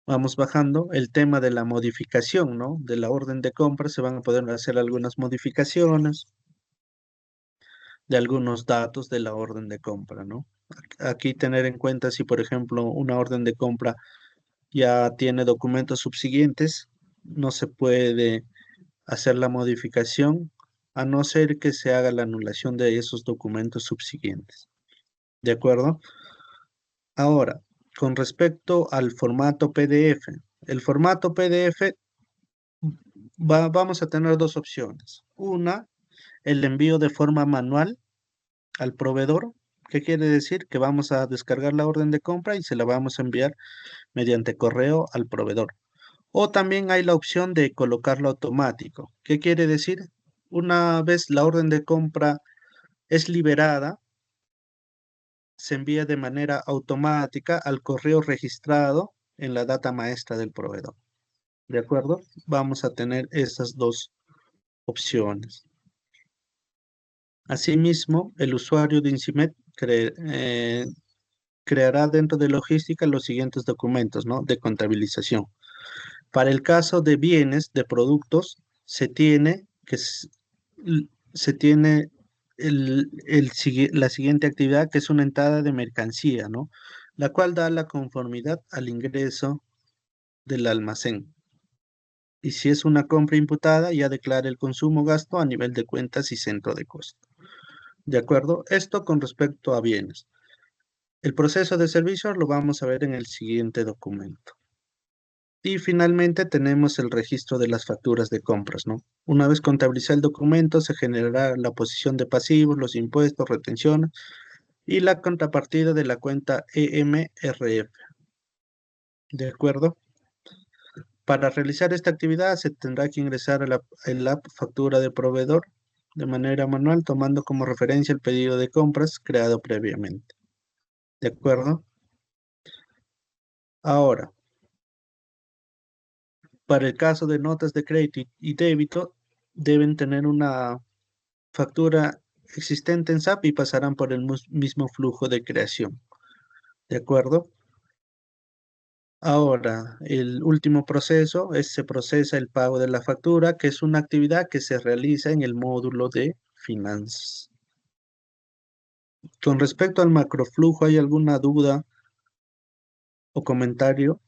vamos bajando el tema de la modificación, ¿no? De la orden de compra, se van a poder hacer algunas modificaciones de algunos datos de la orden de compra, ¿no? Aquí tener en cuenta si, por ejemplo, una orden de compra ya tiene documentos subsiguientes, no se puede hacer la modificación a no ser que se haga la anulación de esos documentos subsiguientes. ¿De acuerdo? Ahora, con respecto al formato PDF, el formato PDF vamos a tener dos opciones. Una, el envío de forma manual al proveedor. ¿Qué quiere decir? Que vamos a descargar la orden de compra y se la vamos a enviar mediante correo al proveedor. O también hay la opción de colocarlo automático. ¿Qué quiere decir? Una vez la orden de compra es liberada, se envía de manera automática al correo registrado en la data maestra del proveedor. ¿De acuerdo? Vamos a tener esas dos opciones. Asimismo, el usuario de Insimet creará dentro de logística los siguientes documentos, ¿no? De contabilización. Para el caso de bienes, de productos, se tiene se tiene la siguiente actividad, que es una entrada de mercancía, ¿no? La cual da la conformidad al ingreso del almacén. Y si es una compra imputada, ya declara el consumo gasto a nivel de cuentas y centro de costo. ¿De acuerdo? Esto con respecto a bienes. El proceso de servicios lo vamos a ver en el siguiente documento. Y finalmente tenemos el registro de las facturas de compras, ¿no? Una vez contabilizado el documento, se generará la posición de pasivos, los impuestos, retenciones y la contrapartida de la cuenta EMRF. ¿De acuerdo? Para realizar esta actividad se tendrá que ingresar a la factura de proveedor de manera manual, tomando como referencia el pedido de compras creado previamente. ¿De acuerdo? Ahora, para el caso de notas de crédito y débito, deben tener una factura existente en SAP y pasarán por el mismo flujo de creación. ¿De acuerdo? Ahora, el último proceso se procesa el pago de la factura, que es una actividad que se realiza en el módulo de finanzas. Con respecto al macroflujo, ¿hay alguna duda o comentario?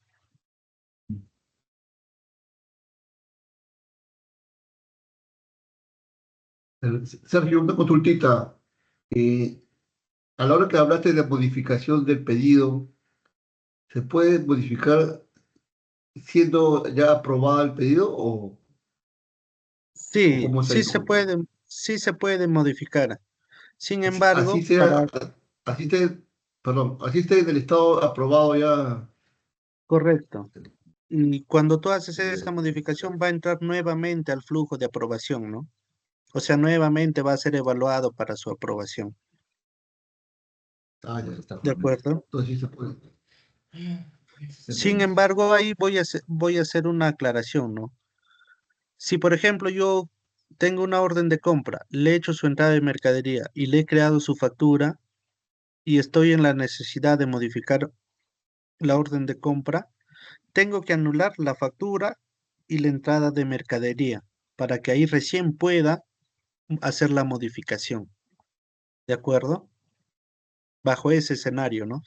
Sergio, una consultita. Eh, a la hora que hablaste de modificación del pedido, ¿se puede modificar siendo ya aprobado el pedido o Sí, cómo es ahí? sí se puede modificar. Sin Así embargo, sea, así esté, perdón, así esté en el estado aprobado ya. correcto. Y cuando tú haces esta modificación, va a entrar nuevamente al flujo de aprobación, ¿no? O sea, nuevamente va a ser evaluado para su aprobación. Ah, ya está. ¿De acuerdo? Entonces sí se puede. Sin embargo, ahí voy a hacer una aclaración, ¿no? Si, por ejemplo, yo tengo una orden de compra, le he hecho su entrada de mercadería y le he creado su factura y estoy en la necesidad de modificar la orden de compra, tengo que anular la factura y la entrada de mercadería para que ahí recién pueda hacer la modificación. ¿De acuerdo? Bajo ese escenario, ¿no?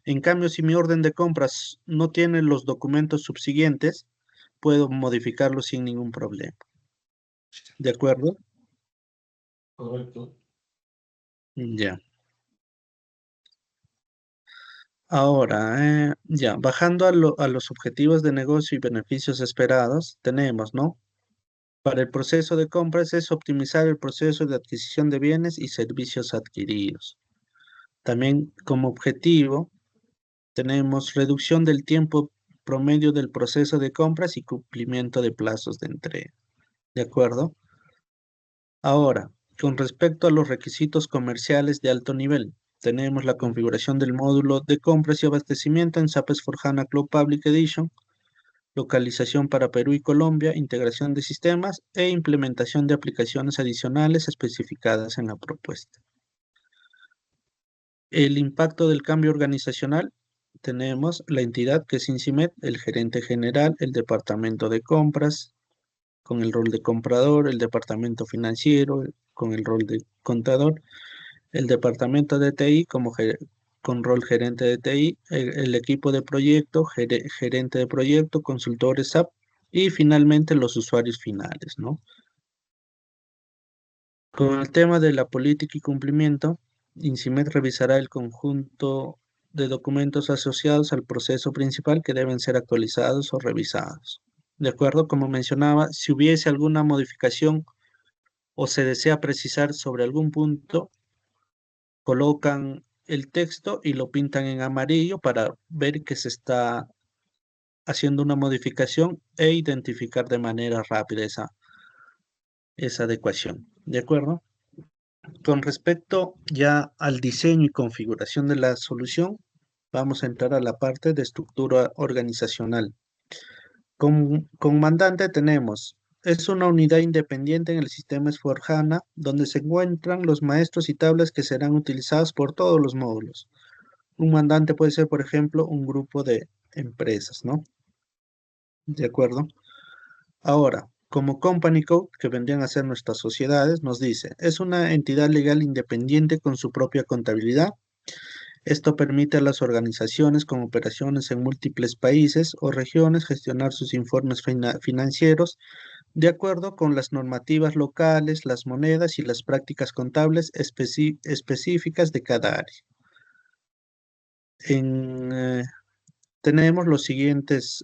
En cambio, si mi orden de compras no tiene los documentos subsiguientes, puedo modificarlo sin ningún problema. ¿De acuerdo? Correcto. Ya. Ahora, ya, bajando a los objetivos de negocio y beneficios esperados, tenemos, ¿no? Para el proceso de compras es optimizar el proceso de adquisición de bienes y servicios adquiridos. También como objetivo tenemos reducción del tiempo promedio del proceso de compras y cumplimiento de plazos de entrega. ¿De acuerdo? Ahora, con respecto a los requisitos comerciales de alto nivel, tenemos la configuración del módulo de compras y abastecimiento en SAP S/4HANA Cloud Public Edition, localización para Perú y Colombia, integración de sistemas e implementación de aplicaciones adicionales especificadas en la propuesta. El impacto del cambio organizacional, tenemos la entidad que es INCIMED, el gerente general, el departamento de compras, con el rol de comprador, el departamento financiero, con el rol de contador, el departamento de TI con rol gerente de TI, el equipo de proyecto, gerente de proyecto, consultores SAP y finalmente los usuarios finales, ¿no? Con el tema de la política y cumplimiento, INCIMED revisará el conjunto de documentos asociados al proceso principal que deben ser actualizados o revisados. De acuerdo, como mencionaba, si hubiese alguna modificación o se desea precisar sobre algún punto, colocan el texto y lo pintan en amarillo para ver que se está haciendo una modificación e identificar de manera rápida esa adecuación. ¿De acuerdo? Con respecto ya al diseño y configuración de la solución, vamos a entrar a la parte de estructura organizacional. Con mandante tenemos, es una unidad independiente en el sistema S/4HANA, donde se encuentran los maestros y tablas que serán utilizados por todos los módulos. Un mandante puede ser, por ejemplo, un grupo de empresas, ¿no? ¿De acuerdo? Ahora, como Company Code, que vendrían a ser nuestras sociedades, nos dice, es una entidad legal independiente con su propia contabilidad. Esto permite a las organizaciones con operaciones en múltiples países o regiones gestionar sus informes financieros de acuerdo con las normativas locales, las monedas y las prácticas contables específicas de cada área. Tenemos las siguientes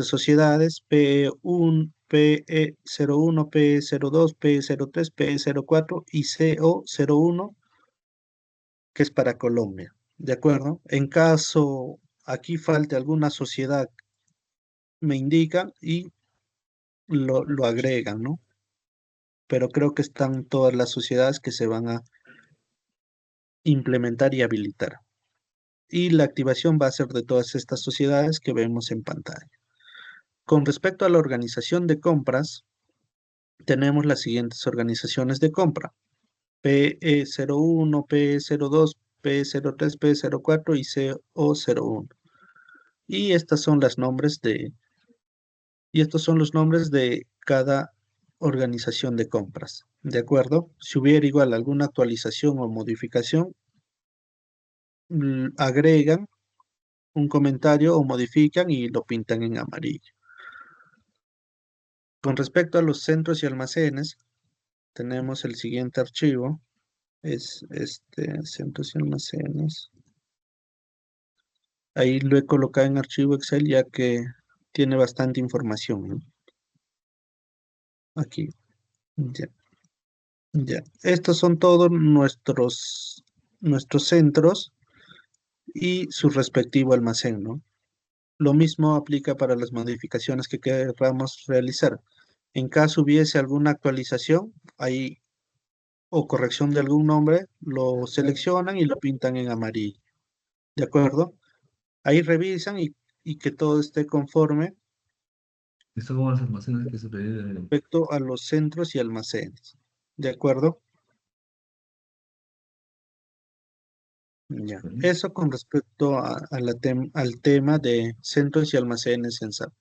sociedades: PE1, PE01, PE02, PE03, PE04 y CO01, que es para Colombia, ¿de acuerdo? En caso aquí falte alguna sociedad, me indican y lo agregan, ¿no? Pero creo que están todas las sociedades que se van a implementar y habilitar. Y la activación va a ser de todas estas sociedades que vemos en pantalla. Con respecto a la organización de compras, tenemos las siguientes organizaciones de compra: PE01, PE02, PE03, PE04 y CO01. Y estos son los nombres de cada organización de compras, ¿de acuerdo? Si hubiera igual alguna actualización o modificación, agregan un comentario o modifican y lo pintan en amarillo. Con respecto a los centros y almacenes, tenemos el siguiente archivo, es centros y almacenes. Ahí lo he colocado en archivo Excel ya que tiene bastante información, ¿no? Aquí, ya, ya. Estos son todos nuestros centros y su respectivo almacén, ¿no? Lo mismo aplica para las modificaciones que queramos realizar. En caso hubiese alguna actualización ahí o corrección de algún nombre, lo seleccionan y lo pintan en amarillo, ¿de acuerdo? Ahí revisan y que todo esté conforme Esto como los almacenes que se piden. respecto a los centros y almacenes, ¿de acuerdo? Ya. Eso con respecto al tema de centros y almacenes en SAP.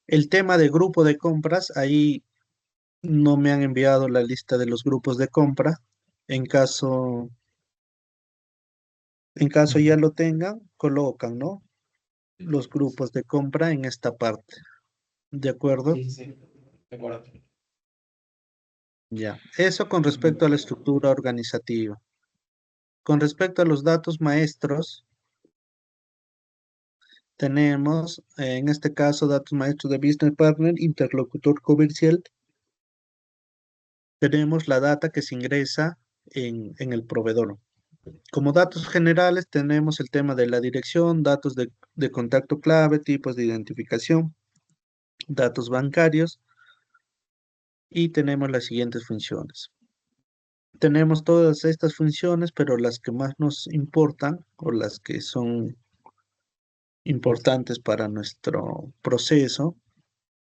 El tema de grupo de compras, ahí no me han enviado la lista de los grupos de compra. En caso ya lo tengan, colocan, ¿no? Los grupos de compra en esta parte. ¿De acuerdo? Sí, sí, de acuerdo. Ya. Eso con respecto a la estructura organizativa. Con respecto a los datos maestros, tenemos en este caso datos maestros de Business Partner, interlocutor comercial. Tenemos la data que se ingresa en el proveedor. Como datos generales tenemos el tema de la dirección, datos de contacto clave, tipos de identificación, datos bancarios y tenemos las siguientes funciones. Tenemos todas estas funciones, pero las que más nos importan o las que son importantes para nuestro proceso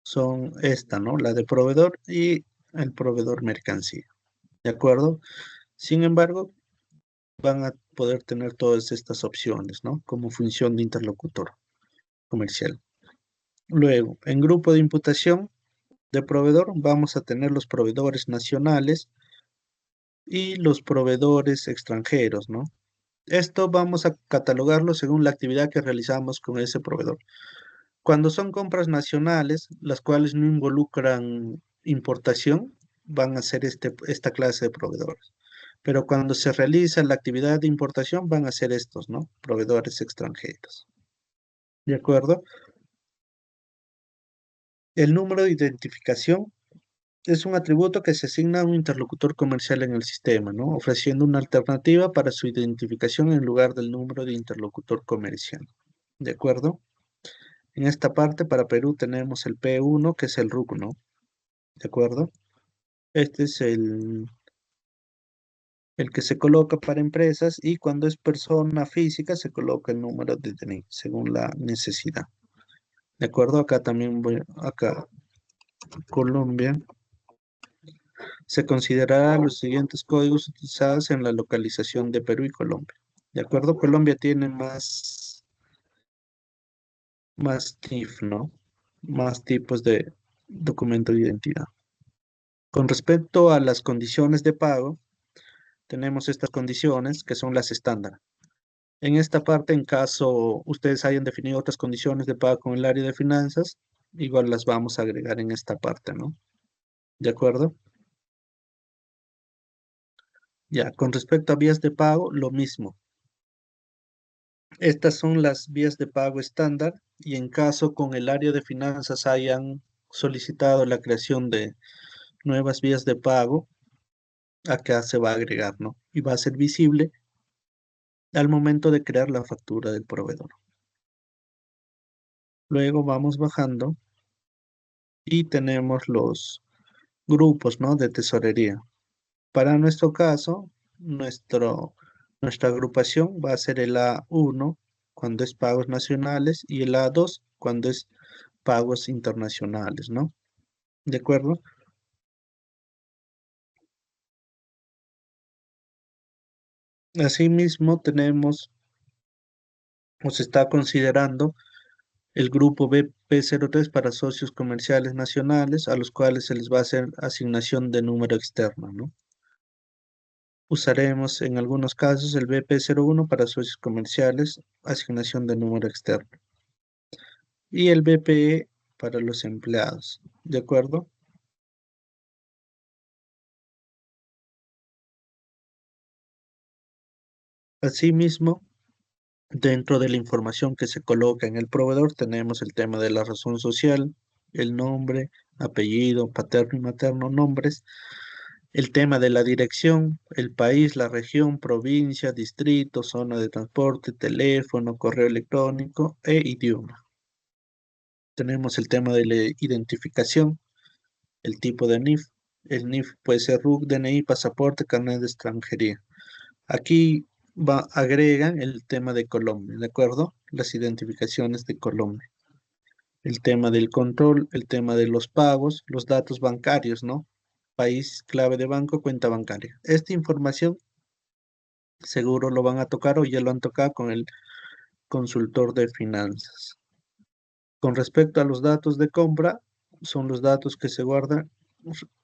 son esta, ¿no? La de proveedor y el proveedor mercancía, ¿de acuerdo? Sin embargo, van a poder tener todas estas opciones, ¿no? Como función de interlocutor comercial. Luego, en grupo de imputación de proveedor, vamos a tener los proveedores nacionales y los proveedores extranjeros, ¿no? Esto vamos a catalogarlo según la actividad que realizamos con ese proveedor. Cuando son compras nacionales, las cuales no involucran importación, van a ser esta clase de proveedores. Pero cuando se realiza la actividad de importación, van a ser estos, ¿no? Proveedores extranjeros. ¿De acuerdo? El número de identificación es un atributo que se asigna a un interlocutor comercial en el sistema, ¿no? Ofreciendo una alternativa para su identificación en lugar del número de interlocutor comercial. ¿De acuerdo? En esta parte, para Perú, tenemos el P1, que es el RUC, ¿no? ¿De acuerdo? Este es el que se coloca para empresas y cuando es persona física se coloca el número de DNI según la necesidad. ¿De acuerdo? Acá también acá, Colombia. Se considerarán los siguientes códigos utilizados en la localización de Perú y Colombia. ¿De acuerdo? Colombia tiene más TIF, ¿no? Más tipos de documento de identidad. Con respecto a las condiciones de pago, tenemos estas condiciones que son las estándar. En esta parte, en caso ustedes hayan definido otras condiciones de pago con el área de finanzas, igual las vamos a agregar en esta parte, ¿no? ¿De acuerdo? Ya, con respecto a vías de pago, lo mismo. Estas son las vías de pago estándar y en caso con el área de finanzas hayan solicitado la creación de nuevas vías de pago, acá se va a agregar, ¿no? Y va a ser visible al momento de crear la factura del proveedor. Luego vamos bajando y tenemos los grupos, ¿no? De tesorería. Para nuestro caso, nuestra agrupación va a ser el A1 cuando es pagos nacionales y el A2 cuando es pagos internacionales, ¿no? ¿De acuerdo? Asimismo, tenemos o se está considerando el grupo BP03 para socios comerciales nacionales a los cuales se les va a hacer asignación de número externo, ¿no? Usaremos en algunos casos el BP01 para socios comerciales, asignación de número externo. Y el BPE para los empleados, ¿de acuerdo? Asimismo, dentro de la información que se coloca en el proveedor tenemos el tema de la razón social, el nombre, apellido, paterno y materno, nombres, el tema de la dirección, el país, la región, provincia, distrito, zona de transporte, teléfono, correo electrónico e idioma. Tenemos el tema de la identificación, el tipo de NIF. El NIF puede ser RUC, DNI, pasaporte, carnet de extranjería. Aquí agregan el tema de Colombia, ¿de acuerdo? Las identificaciones de Colombia. El tema del control, el tema de los pagos, los datos bancarios, ¿no? País, clave de banco, cuenta bancaria. Esta información seguro lo van a tocar o ya lo han tocado con el consultor de finanzas. Con respecto a los datos de compra, son los datos que se guardan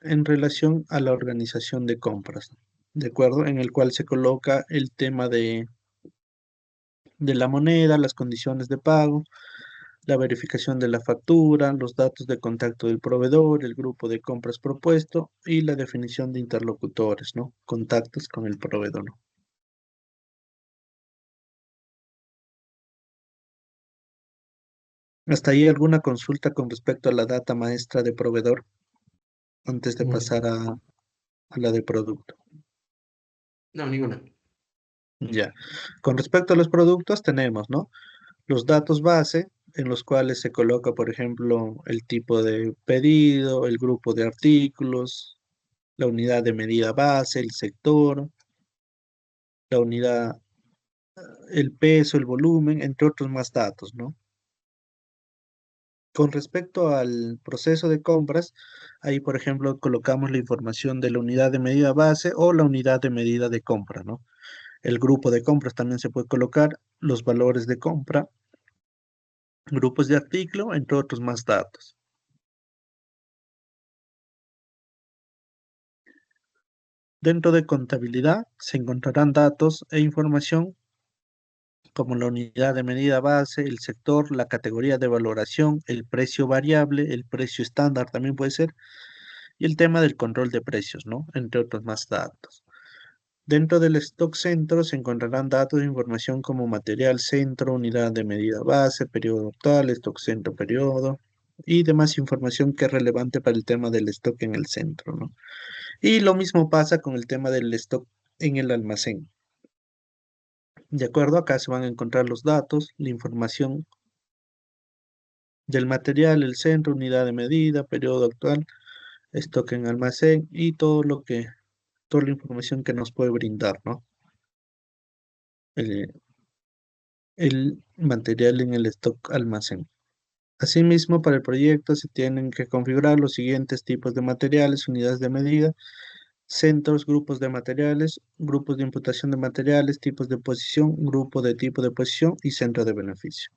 en relación a la organización de compras, ¿de acuerdo? En el cual se coloca el tema de la moneda, las condiciones de pago, la verificación de la factura, los datos de contacto del proveedor, el grupo de compras propuesto y la definición de interlocutores, ¿no? Contactos con el proveedor. ¿Hasta ahí alguna consulta con respecto a la data maestra de proveedor antes de pasar a la de producto? No, ninguna. Ya. Con respecto a los productos tenemos, ¿no? Los datos base en los cuales se coloca, por ejemplo, el tipo de pedido, el grupo de artículos, la unidad de medida base, el sector, la unidad, el peso, el volumen, entre otros más datos, ¿no? Con respecto al proceso de compras, ahí, por ejemplo, colocamos la información de la unidad de medida base o la unidad de medida de compra, ¿no? El grupo de compras también se puede colocar, los valores de compra, grupos de artículo, entre otros más datos. Dentro de contabilidad se encontrarán datos e información como la unidad de medida base, el sector, la categoría de valoración, el precio variable, el precio estándar también puede ser, y el tema del control de precios, ¿no? Entre otros más datos. Dentro del stock centro se encontrarán datos de información como material centro, unidad de medida base, periodo actual, stock centro, periodo, y demás información que es relevante para el tema del stock en el centro, ¿no? Y lo mismo pasa con el tema del stock en el almacén. De acuerdo, acá se van a encontrar los datos, la información del material, el centro, unidad de medida, periodo actual, stock en almacén y toda la información que nos puede brindar, ¿no? El material en el stock almacén. Asimismo, para el proyecto se tienen que configurar los siguientes tipos de materiales, unidades de medida, centros, grupos de materiales, grupos de imputación de materiales, tipos de posición, grupo de tipo de posición y centro de beneficio.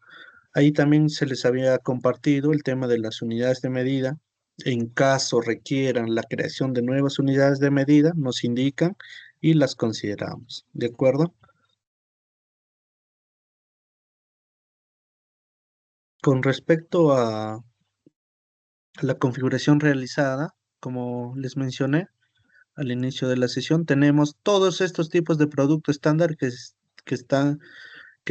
Ahí también se les había compartido el tema de las unidades de medida. En caso requieran la creación de nuevas unidades de medida, nos indican y las consideramos. ¿De acuerdo? Con respecto a la configuración realizada, como les mencioné al inicio de la sesión, tenemos todos estos tipos de producto estándar que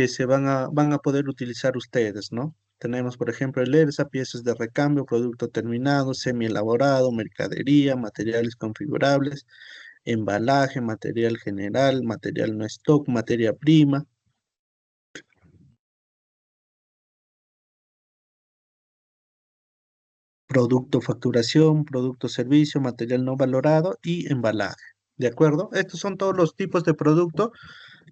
se van a poder utilizar ustedes, ¿no? Tenemos, por ejemplo, el ERSA, piezas de recambio, producto terminado, semi-elaborado, mercadería, materiales configurables, embalaje, material general, material no stock, materia prima. Producto facturación, producto servicio, material no valorado y embalaje. ¿De acuerdo? Estos son todos los tipos de producto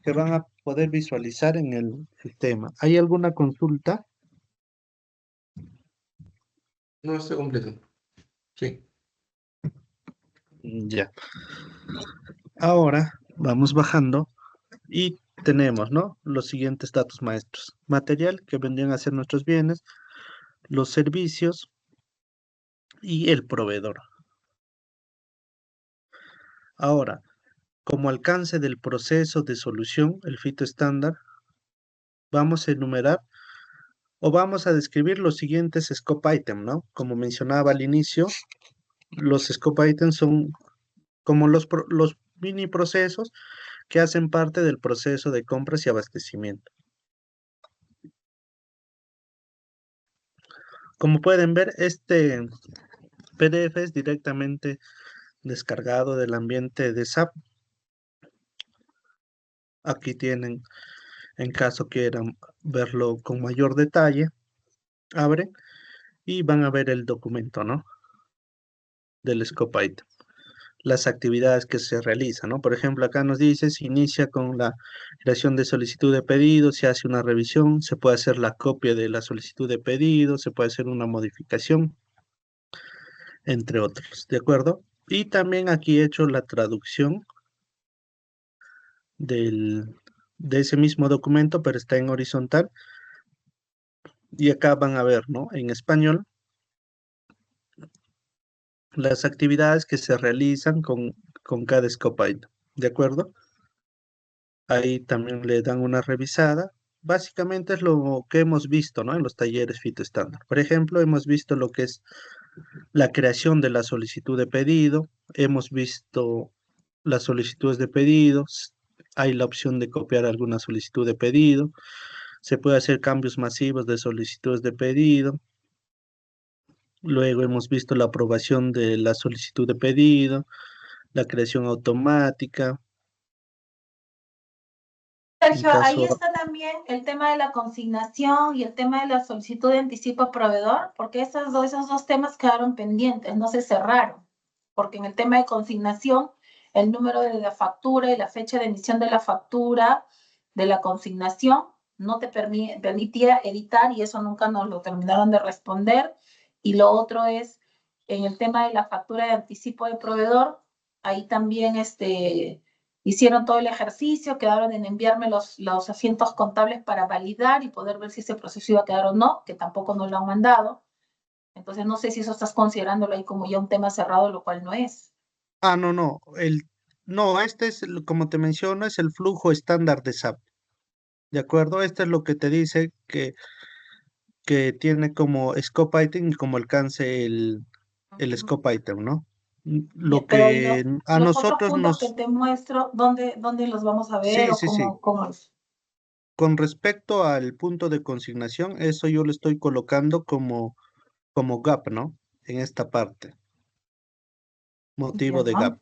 que van a poder visualizar en el sistema. ¿Hay alguna consulta? No, está completo. Sí. Ya. Ahora vamos bajando y tenemos, ¿no? Los siguientes datos maestros. Material, que vendrían a ser nuestros bienes, los servicios y el proveedor. Ahora, como alcance del proceso de solución, el fito estándar, vamos a enumerar o vamos a describir los siguientes scope items, ¿no? Como mencionaba al inicio, los scope items son como los mini procesos que hacen parte del proceso de compras y abastecimiento. Como pueden ver, este PDF es directamente descargado del ambiente de SAP. Aquí tienen, en caso quieran verlo con mayor detalle, abren y van a ver el documento, ¿no? Del scope item. Las actividades que se realizan, ¿no? Por ejemplo, acá nos dice, se inicia con la creación de solicitud de pedido, se hace una revisión, se puede hacer la copia de la solicitud de pedido, se puede hacer una modificación, entre otros, ¿de acuerdo? Y también aquí he hecho la traducción de ese mismo documento, pero está en horizontal. Y acá van a ver, ¿no? En español, las actividades que se realizan con cada scope item, ¿de acuerdo? Ahí también le dan una revisada. Básicamente es lo que hemos visto, ¿no? En los talleres fito estándar. Por ejemplo, hemos visto lo que es la creación de la solicitud de pedido, hemos visto las solicitudes de pedidos, hay la opción de copiar alguna solicitud de pedido, se puede hacer cambios masivos de solicitudes de pedido. Luego hemos visto la aprobación de la solicitud de pedido, la creación automática. En Sergio, ahí caso, está también el tema de la consignación y el tema de la solicitud de anticipo a proveedor, porque esos dos temas quedaron pendientes, no se cerraron, porque en el tema de consignación, el número de la factura y la fecha de emisión de la factura de la consignación no te permitía editar y eso nunca nos lo terminaron de responder. Y lo otro es, en el tema de la factura de anticipo de proveedor, ahí también hicieron todo el ejercicio, quedaron en enviarme los asientos contables para validar y poder ver si ese proceso iba a quedar o no, que tampoco nos lo han mandado. Entonces no sé si eso estás considerándolo ahí como ya un tema cerrado, lo cual no es. no, este es, como te menciono, es el flujo estándar de SAP, ¿de acuerdo? Este es lo que te dice que tiene como scope item y como alcance el scope item, ¿no? Lo Pero que a los otros nosotros puntos que nos... te muestro, ¿dónde los vamos a ver Sí, o sí, sí. cómo es? Con respecto al punto de consignación, eso yo lo estoy colocando como gap, ¿no? En esta parte, motivo de Ya. gap.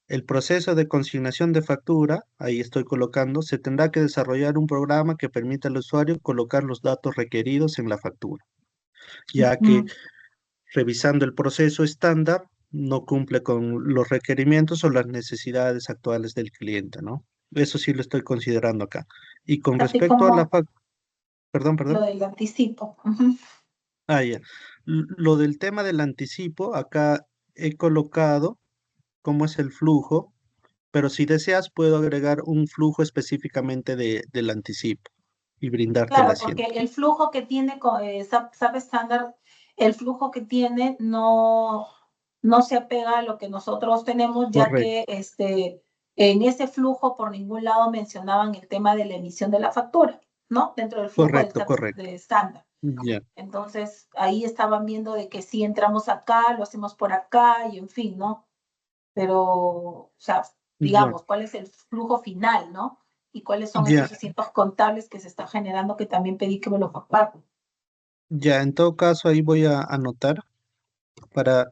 El proceso de consignación de factura, ahí estoy colocando, se tendrá que desarrollar un programa que permita al usuario colocar los datos requeridos en la factura, ya que revisando el proceso estándar no cumple con los requerimientos o las necesidades actuales del cliente, ¿no? Eso sí lo estoy considerando acá. Y con Así respecto a la como factura, perdón, lo perdón. del anticipo. Ya. Lo del tema del anticipo, acá he colocado cómo es el flujo, pero si deseas puedo agregar un flujo específicamente del anticipo y brindarte el Claro, porque asiento. el flujo que tiene SAP estándar, el flujo que tiene no se apega a lo que nosotros tenemos, ya Correcto, que en ese flujo por ningún lado mencionaban el tema de la emisión de la factura, ¿no? Dentro del flujo del correcto, SAP correcto. de estándar. Ya, Entonces, ahí estaban viendo de que si entramos acá, lo hacemos por acá y en fin, ¿no? Pero, o sea, ya, digamos, ¿cuál es el flujo final, ¿no? Y cuáles son ya, esos asientos contables que se están generando que también pedí que me lo compartan. ya. En todo caso, ahí voy a anotar para,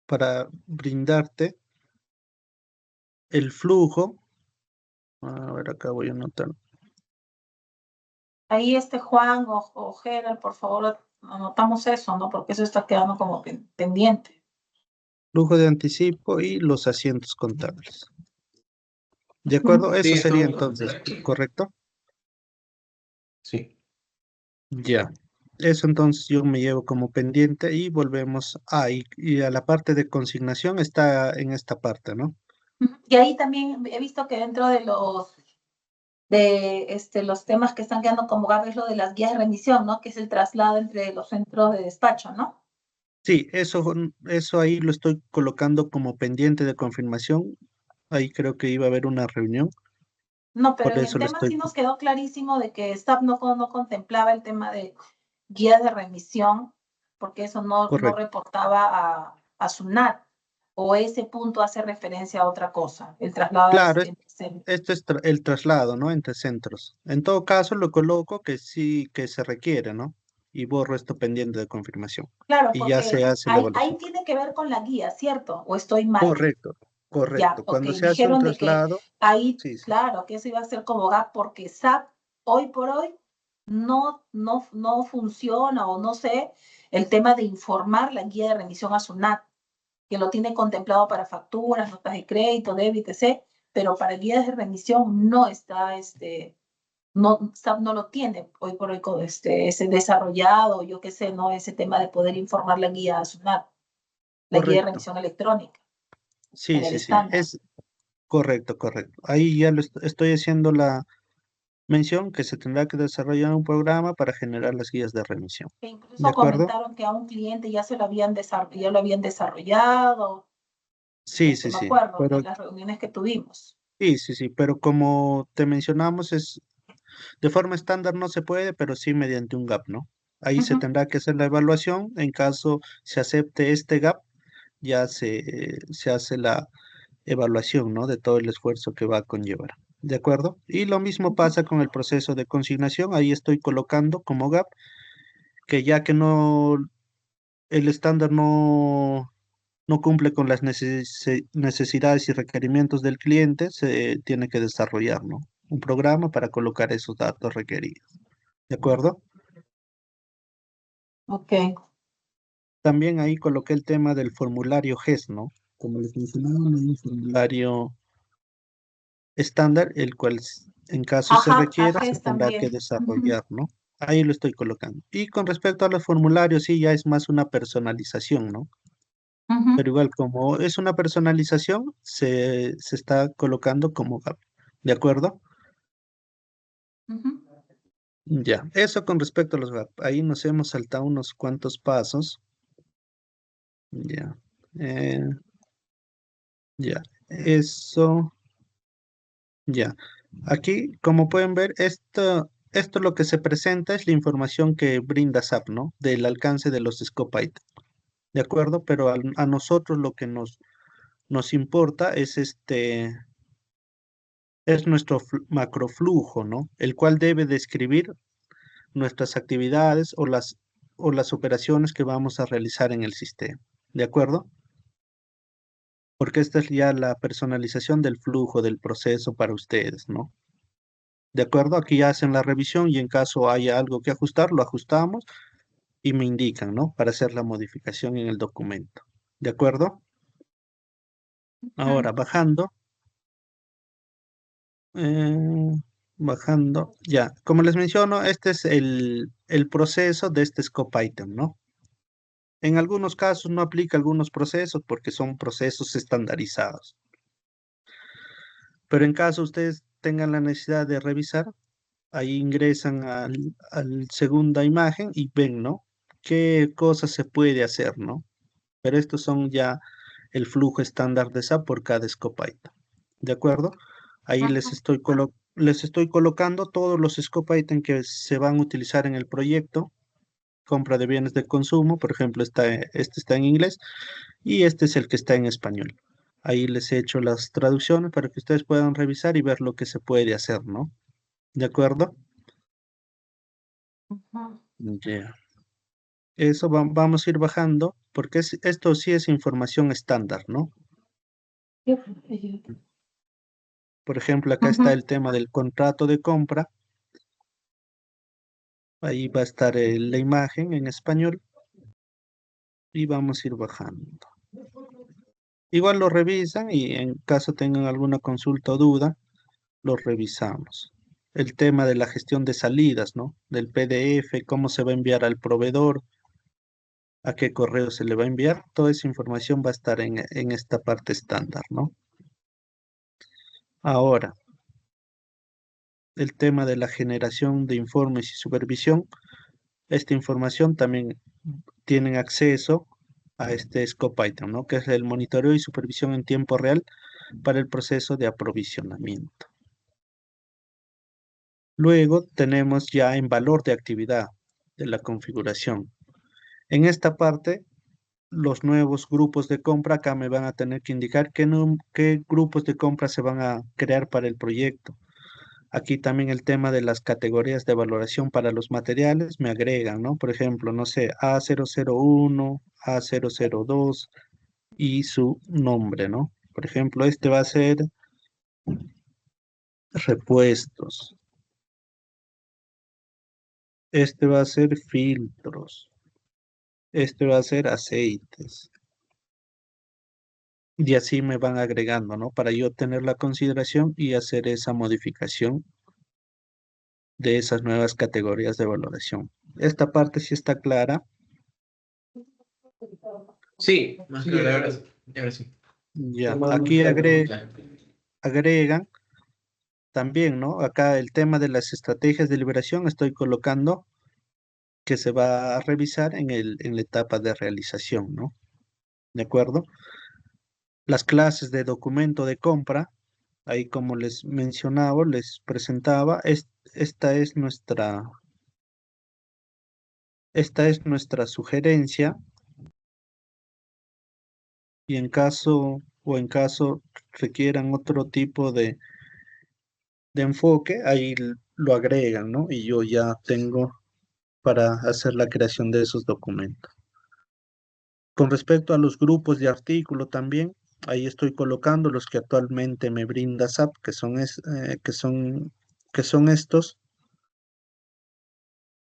para brindarte el flujo. A ver, acá voy a anotar. Ahí Juan o Gerald, por favor, anotamos eso, ¿no? Porque eso está quedando como pendiente. Flujo de anticipo y los asientos contables. ¿De acuerdo? Sí, Eso esto, sería entonces, ¿correcto? sí. Ya. Eso entonces yo me llevo como pendiente y volvemos ahí. Y a la parte de consignación está en esta parte, ¿no? Y ahí también he visto que dentro de los temas que están quedando como gap es lo de las guías de remisión, ¿no? Que es el traslado entre los centros de despacho, ¿no? Sí, eso ahí lo estoy colocando como pendiente de confirmación. Ahí creo que iba a haber una reunión, No, pero por en el eso lo tema estoy. sí nos quedó clarísimo de que SAP no contemplaba el tema de guías de remisión, porque eso no Correcto. reportaba a SUNAT, o ese punto hace referencia a otra cosa, el traslado Claro, entre. este es el traslado, ¿no? Entre centros. En todo caso, lo coloco que sí que se requiere, ¿no? Y borro esto pendiente de confirmación. Claro, Y ya se porque hace la ahí evaluación. tiene que ver con la guía, ¿cierto? ¿O estoy mal? Correcto, Ya, correcto. ok, Cuando se hace un dijeron de que traslado, ahí, sí, sí, claro, que eso iba a ser como gap porque SAP hoy por hoy no funciona o no sé el tema de informar la guía de remisión a SUNAT, que lo tiene contemplado para facturas, notas de crédito, débito, etc., pero para guías de remisión no está, no, SAP no lo tiene hoy por hoy ese desarrollado, yo qué sé, ¿no? Ese tema de poder informar la guía a SUNAT, la guía de correcto. remisión electrónica Sí, en el sí, sí. estándar. Es correcto, correcto. Ahí ya estoy haciendo la mención que se tendrá que desarrollar un programa para generar las guías de remisión. Que ¿De incluso acuerdo? comentaron que a un cliente ya lo habían desarrollado, Sí, sí, me sí. acuerdo Pero de las reuniones que tuvimos. sí, sí, sí. Pero como te mencionamos, es de forma estándar no se puede, pero sí mediante un gap, ¿no? Ahí se Ujú. tendrá que hacer la evaluación. En caso se acepte este gap, ya se hace la evaluación, ¿no? De todo el esfuerzo que va a conllevar. ¿De acuerdo? Y lo mismo pasa con el proceso de consignación. Ahí estoy colocando como gap que ya que no, el estándar no cumple con las necesidades y requerimientos del cliente, se tiene que desarrollar, ¿no? Un programa para colocar esos datos requeridos. ¿De acuerdo? Ok. También ahí coloqué el tema del formulario GES, ¿no? Como les mencionaba, no hay un formulario estándar, el cual en caso se Ajá, requiera se AGES tendrá que también. Ujú, desarrollar, ¿no? Ahí lo estoy colocando. Y con respecto a los formularios, sí, ya es más una personalización, ¿no? ujú, Pero igual, como es una personalización, se está colocando como gap. ¿De acuerdo? ujú. Ya, eso con respecto a los gap. Ahí nos hemos saltado unos cuantos pasos. Ya, eh, ya, eso, ya. Aquí, como pueden ver, esto lo que se presenta es la información que brinda SAP, ¿no? Del alcance de los scope items. ¿De acuerdo? Pero a nosotros lo que nos importa es es nuestro macroflujo, ¿no? El cual debe describir nuestras actividades o las operaciones que vamos a realizar en el sistema. ¿De acuerdo? Porque esta es ya la personalización del flujo del proceso para ustedes, ¿no? ¿De acuerdo? Aquí hacen la revisión y en caso haya algo que ajustar, lo ajustamos y me indican, ¿no? Para hacer la modificación en el documento. ¿De acuerdo? Ahora, eh, bajando, ya. Como les menciono, este es el proceso de este scope item, ¿no? En algunos casos no aplica algunos procesos porque son procesos estandarizados. Pero en caso ustedes tengan la necesidad de revisar, ahí ingresan al segunda imagen y ven, ¿no? ¿Qué cosas se puede hacer, ¿no? Pero estos son ya el flujo estándar de SAP por cada scope item. ¿De acuerdo? Ahí les estoy colocando todos los scope items que se van a utilizar en el proyecto, compra de bienes de consumo, por ejemplo, este está en inglés y este es el que está en español. Ahí les he hecho las traducciones para que ustedes puedan revisar y ver lo que se puede hacer, ¿no? ¿De acuerdo? Ujú. Ya. Eso vamos a ir bajando, porque esto sí es información estándar, ¿no? Por ejemplo, acá está el tema del contrato de compra. Ahí va a estar la imagen en español y vamos a ir bajando. Igual lo revisan y en caso tengan alguna consulta o duda, lo revisamos. El tema de la gestión de salidas, ¿no? Del PDF, cómo se va a enviar al proveedor, a qué correo se le va a enviar, toda esa información va a estar en esta parte estándar, ¿no? Ahora, el tema de la generación de informes y supervisión, esta información también tienen acceso a este scope item, ¿no? Que es el monitoreo y supervisión en tiempo real para el proceso de aprovisionamiento. Luego tenemos ya en valor de actividad de la configuración. En esta parte, los nuevos grupos de compra acá me van a tener que indicar qué grupos de compra se van a crear para el proyecto. Aquí también el tema de las categorías de valoración para los materiales me agregan, ¿no? Por ejemplo, no sé, A001, A002 y su nombre, ¿no? Por ejemplo, este va a ser repuestos. Este va a ser filtros. Este va a ser aceites. Y así me van agregando, ¿no? Para yo tener la consideración y hacer esa modificación de esas nuevas categorías de valoración. Esta parte sí está clara. Sí, más Sí, claro, ahora sí. Ya, Tomando aquí nota. agregan también, ¿no? Acá el tema de las estrategias de liberación estoy colocando que se va a revisar en la etapa de realización, ¿no? ¿De acuerdo? Las clases de documento de compra, ahí como les mencionaba, les presentaba, esta es nuestra sugerencia y en caso requieran otro tipo de enfoque, ahí lo agregan, ¿no? Y yo ya tengo para hacer la creación de esos documentos. Con respecto a los grupos de artículo también, ahí estoy colocando los que actualmente me brinda SAP, que son estos.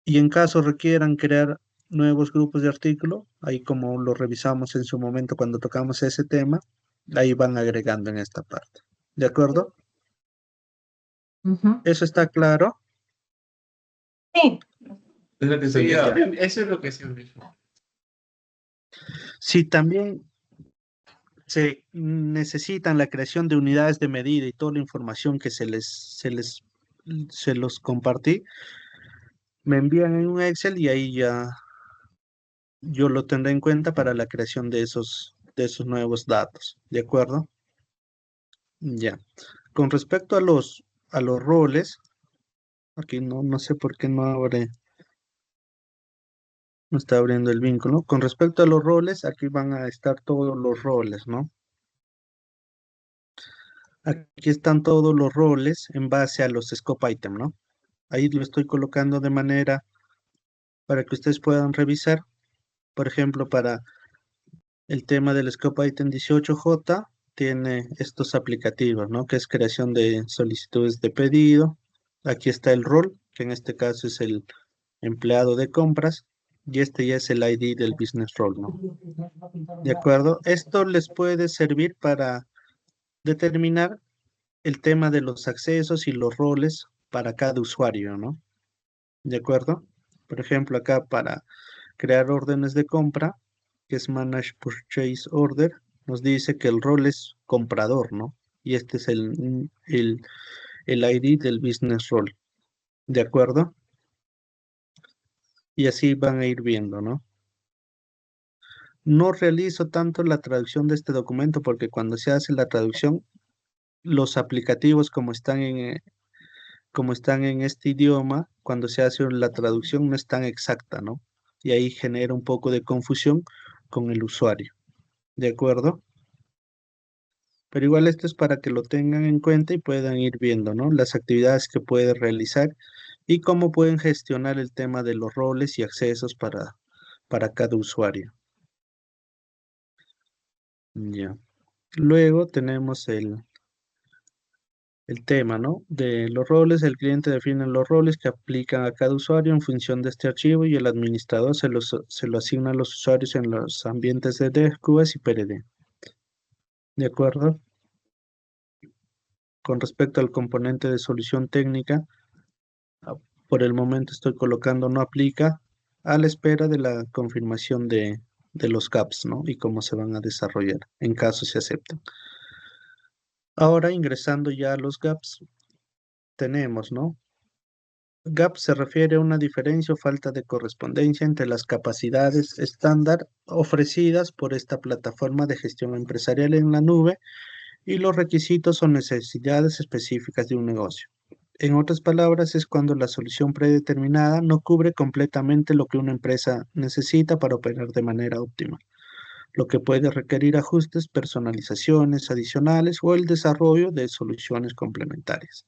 Y en caso requieran crear nuevos grupos de artículo, ahí como lo revisamos en su momento cuando tocamos ese tema, ahí van agregando en esta parte. ¿De acuerdo? Ujú. ¿Eso está claro? Sí, Es lo que se Sí, olvida. eso es lo que siempre hizo. Si también se necesitan la creación de unidades de medida y toda la información que se los compartí, me envían en un Excel y ahí ya yo lo tendré en cuenta para la creación de esos nuevos datos. ¿De acuerdo? Ya. Con respecto a los roles, aquí no sé por qué no está abriendo el vínculo. Con respecto a los roles, aquí van a estar todos los roles, ¿no? Aquí están todos los roles en base a los scope item, ¿no? Ahí lo estoy colocando de manera para que ustedes puedan revisar. Por ejemplo, para el tema del scope item 18J, tiene estos aplicativos, ¿no? Que es creación de solicitudes de pedido. Aquí está el rol, que en este caso es el empleado de compras, y este ya es el ID del business role, ¿no? ¿De acuerdo? Esto les puede servir para determinar el tema de los accesos y los roles para cada usuario, ¿no? ¿De acuerdo? Por ejemplo, acá para crear órdenes de compra, que es Manage Purchase Order, nos dice que el rol es comprador, ¿no? Y este es el ID del business role, ¿de acuerdo? Y así van a ir viendo, ¿no? No realizo tanto la traducción de este documento porque cuando se hace la traducción, los aplicativos como están como están en este idioma, cuando se hace la traducción no es tan exacta, ¿no? Y ahí genera un poco de confusión con el usuario, ¿de acuerdo? Pero igual esto es para que lo tengan en cuenta y puedan ir viendo, ¿no? Las actividades que puede realizar y cómo pueden gestionar el tema de los roles y accesos para cada usuario. Ya. Luego tenemos el tema, ¿no? De los roles, el cliente define los roles que aplican a cada usuario en función de este archivo y el administrador se lo asigna a los usuarios en los ambientes de DQS y PRD. ¿De acuerdo? Con respecto al componente de solución técnica, ah, por el momento estoy colocando no aplica a la espera de la confirmación de los gaps, ¿no? Y cómo se van a desarrollar en caso se acepten. Ahora ingresando ya a los gaps, tenemos, ¿no? Gap se refiere a una diferencia o falta de correspondencia entre las capacidades estándar ofrecidas por esta plataforma de gestión empresarial en la nube y los requisitos o necesidades específicas de un negocio. En otras palabras, es cuando la solución predeterminada no cubre completamente lo que una empresa necesita para operar de manera óptima, lo que puede requerir ajustes, personalizaciones adicionales o el desarrollo de soluciones complementarias.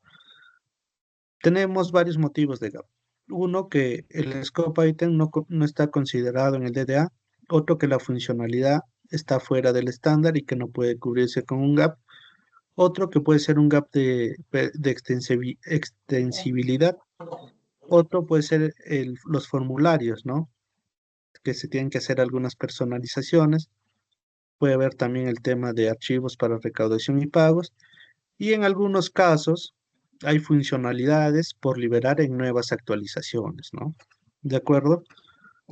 Tenemos varios motivos de gap. Uno, que el scope item no está considerado en el DDA. Otro, que la funcionalidad está fuera del estándar y que no puede cubrirse con un gap. Otro, que puede ser un gap de extensibilidad. Otro puede ser los formularios, ¿no? Que se tienen que hacer algunas personalizaciones. Puede haber también el tema de archivos para recaudación y pagos. Y en algunos casos hay funcionalidades por liberar en nuevas actualizaciones, ¿no? ¿De acuerdo?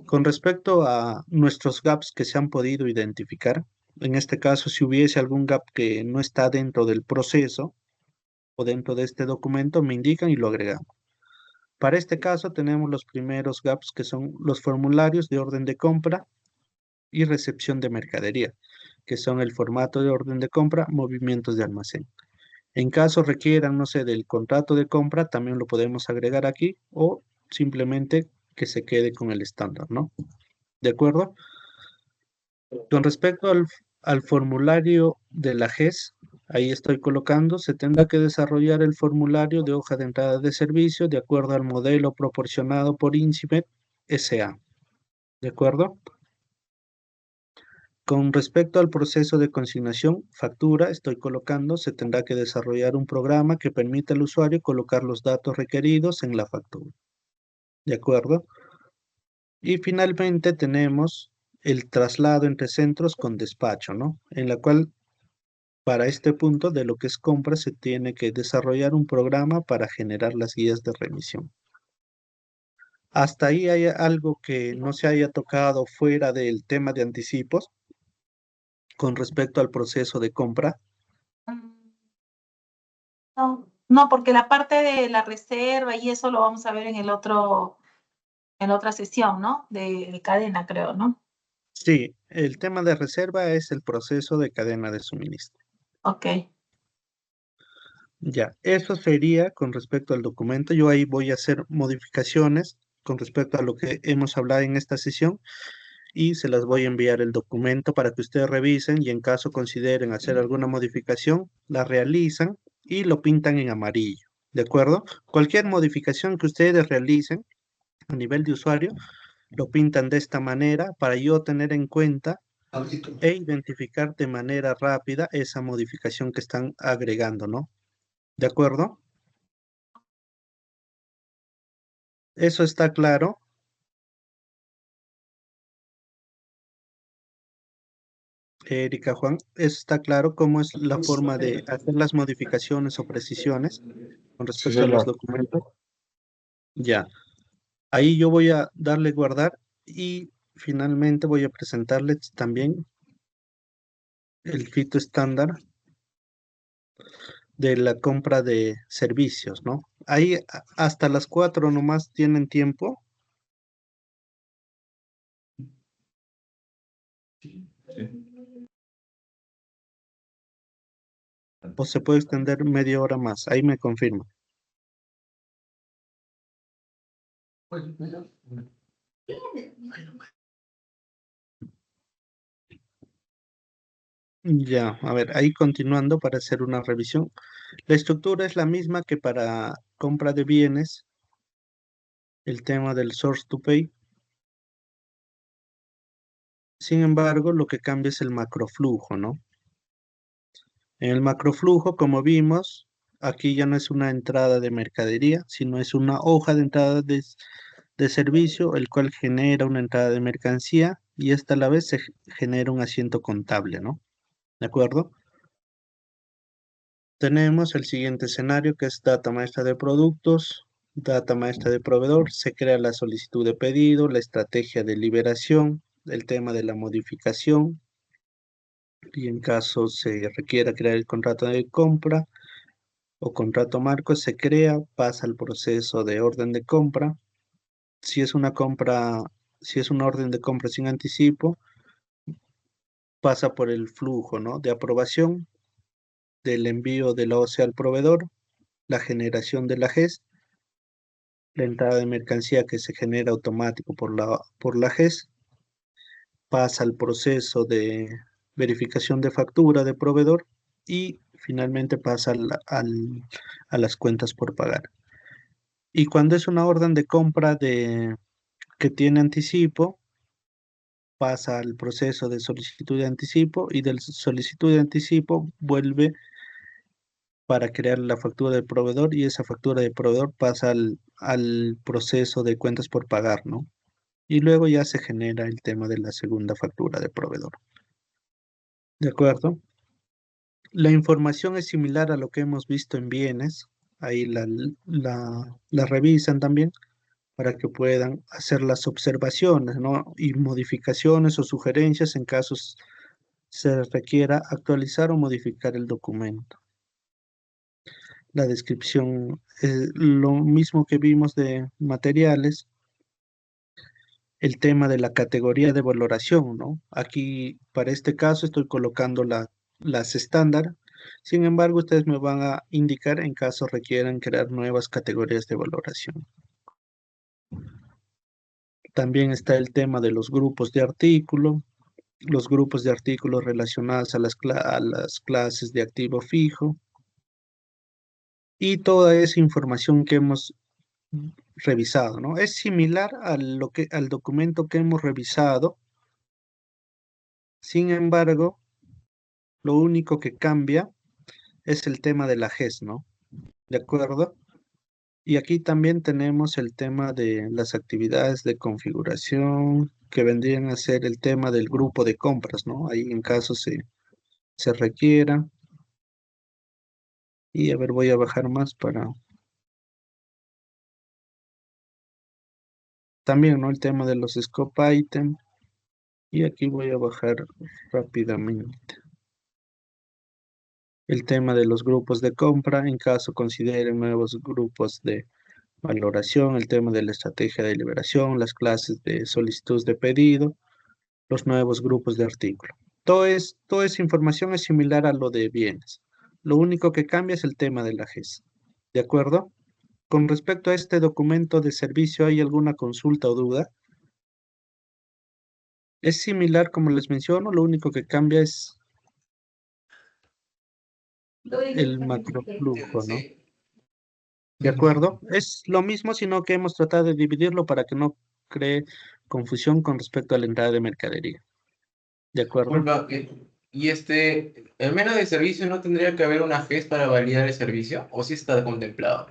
Con respecto a nuestros gaps que se han podido identificar, en este caso, si hubiese algún gap que no está dentro del proceso o dentro de este documento, me indican y lo agregamos. Para este caso tenemos los primeros gaps que son los formularios de orden de compra y recepción de mercadería, que son el formato de orden de compra, movimientos de almacén. En caso requieran, no sé, del contrato de compra, también lo podemos agregar aquí o simplemente que se quede con el estándar, ¿no? ¿De acuerdo? Con respecto al formulario de la GES, ahí estoy colocando, se tendrá que desarrollar el formulario de hoja de entrada de servicio de acuerdo al modelo proporcionado por INCIBET SA. ¿De acuerdo? Con respecto al proceso de consignación, factura, estoy colocando, se tendrá que desarrollar un programa que permita al usuario colocar los datos requeridos en la factura. ¿De acuerdo? Y finalmente tenemos el traslado entre centros con despacho, ¿no? En la cual, para este punto de lo que es compra, se tiene que desarrollar un programa para generar las guías de remisión. ¿Hasta ahí hay algo que no se haya tocado fuera del tema de anticipos con respecto al proceso de compra? No, no, porque la parte de la reserva y eso lo vamos a ver en el otro, en otra sesión, ¿no? De cadena, creo, ¿no? Sí, el tema de reserva es el proceso de cadena de suministro. Ok. Ya, eso sería con respecto al documento. Yo ahí voy a hacer modificaciones con respecto a lo que hemos hablado en esta sesión y se las voy a enviar el documento para que ustedes revisen y en caso consideren hacer alguna modificación, la realizan y lo pintan en amarillo. ¿De acuerdo? Cualquier modificación que ustedes realicen a nivel de usuario, lo pintan de esta manera para yo tener en cuenta e identificar de manera rápida esa modificación que están agregando, ¿no? ¿De acuerdo? ¿Eso está claro? Erika, Juan, ¿eso está claro cómo es la forma de hacer las modificaciones o precisiones con Sí, respecto a los señor. documentos? Ya, ahí yo voy a darle guardar y finalmente voy a presentarles también el fito estándar de la compra de servicios, ¿no? Ahí hasta las 4 nomás tienen tiempo Sí. o se puede extender media hora más, ahí me confirma. Ya, a ver, ahí continuando para hacer una revisión. La estructura es la misma que para compra de bienes, el tema del source to pay. Sin embargo, lo que cambia es el macroflujo, ¿no? En el macroflujo, como vimos, aquí ya no es una entrada de mercadería, sino es una hoja de entrada de servicio, el cual genera una entrada de mercancía y esta a la vez se genera un asiento contable, ¿no? ¿De acuerdo? Tenemos el siguiente escenario que es data maestra de productos, data maestra de proveedor, se crea la solicitud de pedido, la estrategia de liberación, el tema de la modificación y en caso se requiera crear el contrato de compra o contrato marco, se crea, pasa al proceso de orden de compra. Si es una compra, si es una orden de compra sin anticipo, pasa por el flujo, ¿no? De aprobación, del envío de la OC al proveedor, la generación de la GES, la entrada de mercancía que se genera automático por la GES, pasa al proceso de verificación de factura de proveedor y finalmente pasa a las cuentas por pagar. Y cuando es una orden de compra que tiene anticipo, pasa al proceso de solicitud de anticipo y del solicitud de anticipo vuelve para crear la factura del proveedor y esa factura del proveedor pasa al proceso de cuentas por pagar, ¿no? Y luego ya se genera el tema de la segunda factura del proveedor. ¿De acuerdo? La información es similar a lo que hemos visto en bienes. Ahí la revisan también para que puedan hacer las observaciones, ¿no? Y modificaciones o sugerencias en casos se requiera actualizar o modificar el documento. La descripción es lo mismo que vimos de materiales, el tema de la categoría de valoración, ¿no? Aquí, para este caso, estoy colocando las estándar. Sin embargo, ustedes me van a indicar en caso requieran crear nuevas categorías de valoración. También está el tema de los grupos de artículo, los grupos de artículos relacionados a a las clases de activo fijo y toda esa información que hemos revisado, ¿no? Es similar al documento que hemos revisado, sin embargo, lo único que cambia es el tema de la GES, ¿no? ¿De acuerdo? Y aquí también tenemos el tema de las actividades de configuración que vendrían a ser el tema del grupo de compras, ¿no? Ahí en caso se requiera. Y a ver, voy a bajar más para... También, ¿no? El tema de los scope item. Y aquí voy a bajar rápidamente. El tema de los grupos de compra, en caso consideren nuevos grupos de valoración, el tema de la estrategia de liberación, las clases de solicitud de pedido, los nuevos grupos de artículo. Toda esa información es similar a lo de bienes. Lo único que cambia es el tema de la GES. ¿De acuerdo? Con respecto a este documento de servicio, ¿hay alguna consulta o duda? Es similar como les menciono, lo único que cambia es el macroflujo, ¿no? Sí. ¿De acuerdo? Es lo mismo, sino que hemos tratado de dividirlo para que no cree confusión con respecto a la entrada de mercadería. ¿De acuerdo? Disculpa, y el menos de servicio no tendría que haber una GES para validar el servicio, o si está contemplado.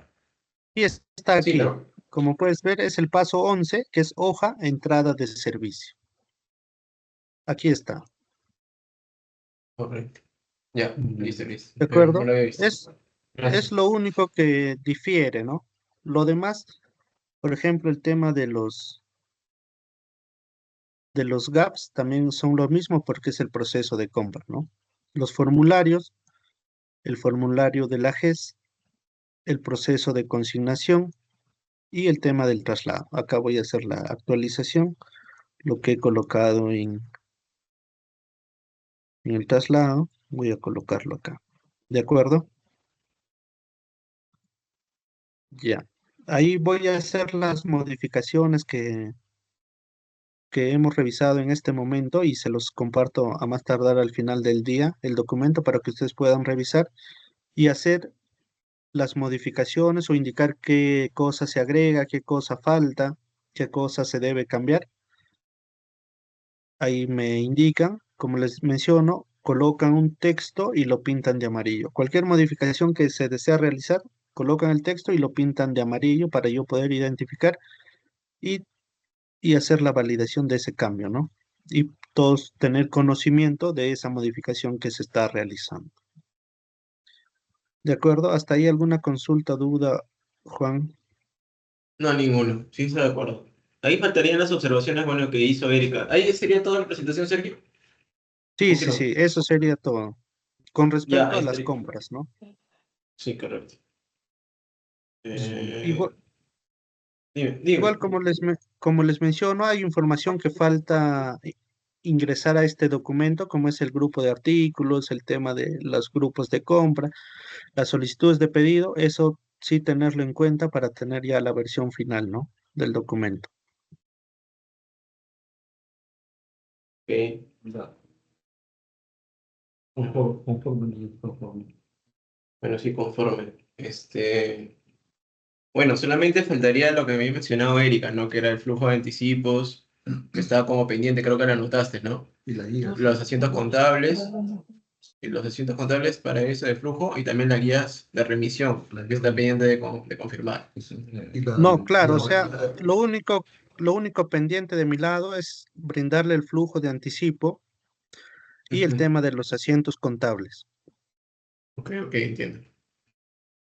Y está Sí, aquí. ¿no? Como puedes ver, es el paso 11, que es hoja, entrada de servicio. Aquí está. Correcto. Ya, listo, listo. ¿De No acuerdo? lo había visto. Es Gracias. lo único que difiere, ¿no? Lo demás, por ejemplo, el tema de los gaps también son lo mismo porque es el proceso de compra, ¿no? Los formularios, el formulario de la GES, el proceso de consignación y el tema del traslado. Acá voy a hacer la actualización, lo que he colocado en el traslado, voy a colocarlo acá. ¿De acuerdo? Ya. Ahí voy a hacer las modificaciones que hemos revisado en este momento y se los comparto a más tardar al final del día el documento para que ustedes puedan revisar y hacer las modificaciones o indicar qué cosa se agrega, qué cosa falta, qué cosa se debe cambiar. Ahí me indican, como les menciono, colocan un texto y lo pintan de amarillo. Cualquier modificación que se desea realizar, colocan el texto y lo pintan de amarillo para yo poder identificar y, y hacer la validación de ese cambio, ¿no? Y todos tener conocimiento de esa modificación que se está realizando. ¿De acuerdo? ¿Hasta ahí alguna consulta, duda, Juan? No, ninguno. Sí, estoy de acuerdo. Ahí faltarían las observaciones, bueno, que hizo Erika. Ahí sería toda la presentación, Sergio. Sí, sí, Confirmo. sí, eso sería todo. Con Ya, respecto ahí a las estaría. compras, ¿no? Sí, correcto. Igual, Dime, igual dime. como les menciono, hay información que falta ingresar a este documento, como es el grupo de artículos, el tema de los grupos de compra, las solicitudes de pedido, eso sí tenerlo en cuenta para tener ya la versión final, ¿no? Del documento. Ok. Ya. Ujú. Conforme. Bueno, sí, conforme. Bueno, solamente faltaría lo que me había mencionado Erika, ¿no? Que era el flujo de anticipos, que estaba como pendiente, creo que lo anotaste, ¿no? Y las guías. Los asientos contables, y los asientos contables para eso de flujo, y también las guías de remisión, que está pendiente de confirmar. Y la, No, claro, o y sea, la- lo único pendiente de mi lado es brindarle el flujo de anticipo y el Ujú. tema de los asientos contables. Ok, ok, entiendo.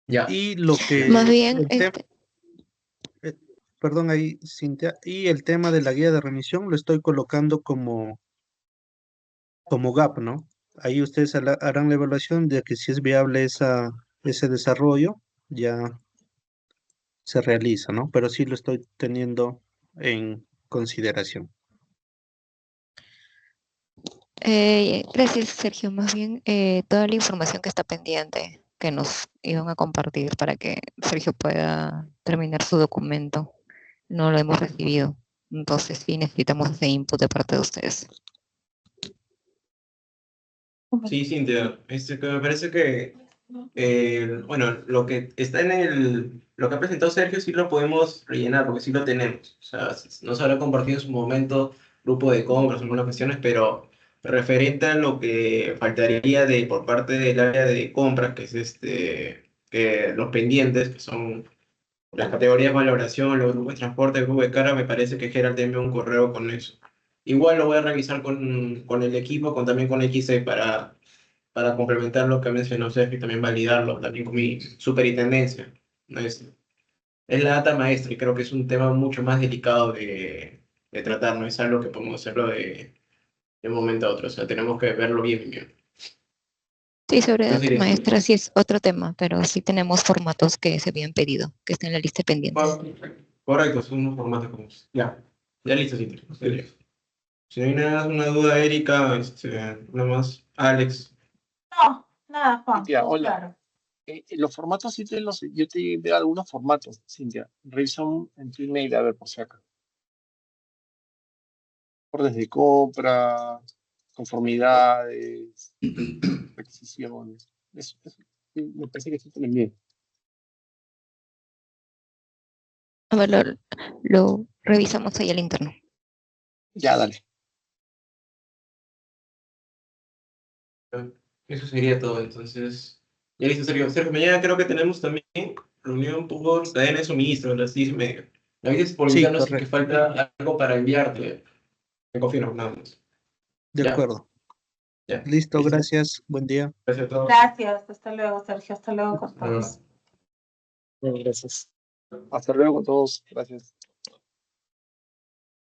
Ya. Y lo Más que, bien, eh, perdón ahí, Cintia, y el tema de la guía de remisión lo estoy colocando como gap, ¿no? Ahí ustedes harán la evaluación de que si es viable ese desarrollo, ya se realiza, ¿no? Pero sí lo estoy teniendo en consideración. gracias, Sergio. Más bien, toda la información que está pendiente, que nos iban a compartir para que Sergio pueda terminar su documento, no lo hemos recibido. Entonces, sí necesitamos ese input de parte de ustedes. Sí, Cintia, que me parece que, bueno, lo que está lo que ha presentado Sergio sí lo podemos rellenar, porque sí lo tenemos. O sea, nos habrá compartido en su momento grupo de compras, algunas cuestiones, pero referente a lo que faltaría por parte del área de compras, que es que los pendientes, que son las categorías de valoración, los grupos de transporte, el grupo de carga, me parece que Gerald te envió un correo con eso. Igual lo voy a revisar con el equipo, también con XC para complementar lo que mencionó Sergio y también validarlo también con mi superintendencia. ¿No? Es la data maestra y creo que es un tema mucho más delicado de tratar, no es algo que podemos hacerlo de un momento a otro, o sea, tenemos que verlo bien, bien. Sí, sobre Eso data sería así. maestra sí es otro tema, pero sí tenemos formatos que se habían pedido, que están en la lista de pendientes. Correcto, son unos formatos como... Ya listo, sí. Ya listo. Si no hay nada, una duda, Erika, nada más, Alex. No, nada, Juan, Cintia, todo hola. claro. Los formatos yo te envié algunos formatos, Cintia. Revisa en tu email a ver por si acá. Órdenes de compra, conformidades, requisiciones. Sí, me parece que sí te lo envié. A ver, lo revisamos ahí al interno. Ya, dale. Eso sería todo, entonces. Ya listo, Sergio. Sergio, mañana creo que tenemos también reunión por cadena de suministro a las 10:30. Me avisas por Sí, interno si es que correcto. falta algo para enviarte. Me confirmo, nada más. De Ya, acuerdo. ya. Listo, Listo. gracias. Buen día. Gracias a todos. Gracias, hasta luego, Sergio, hasta luego con Hasta luego. todos. Bueno, gracias. Hasta luego con todos. Gracias.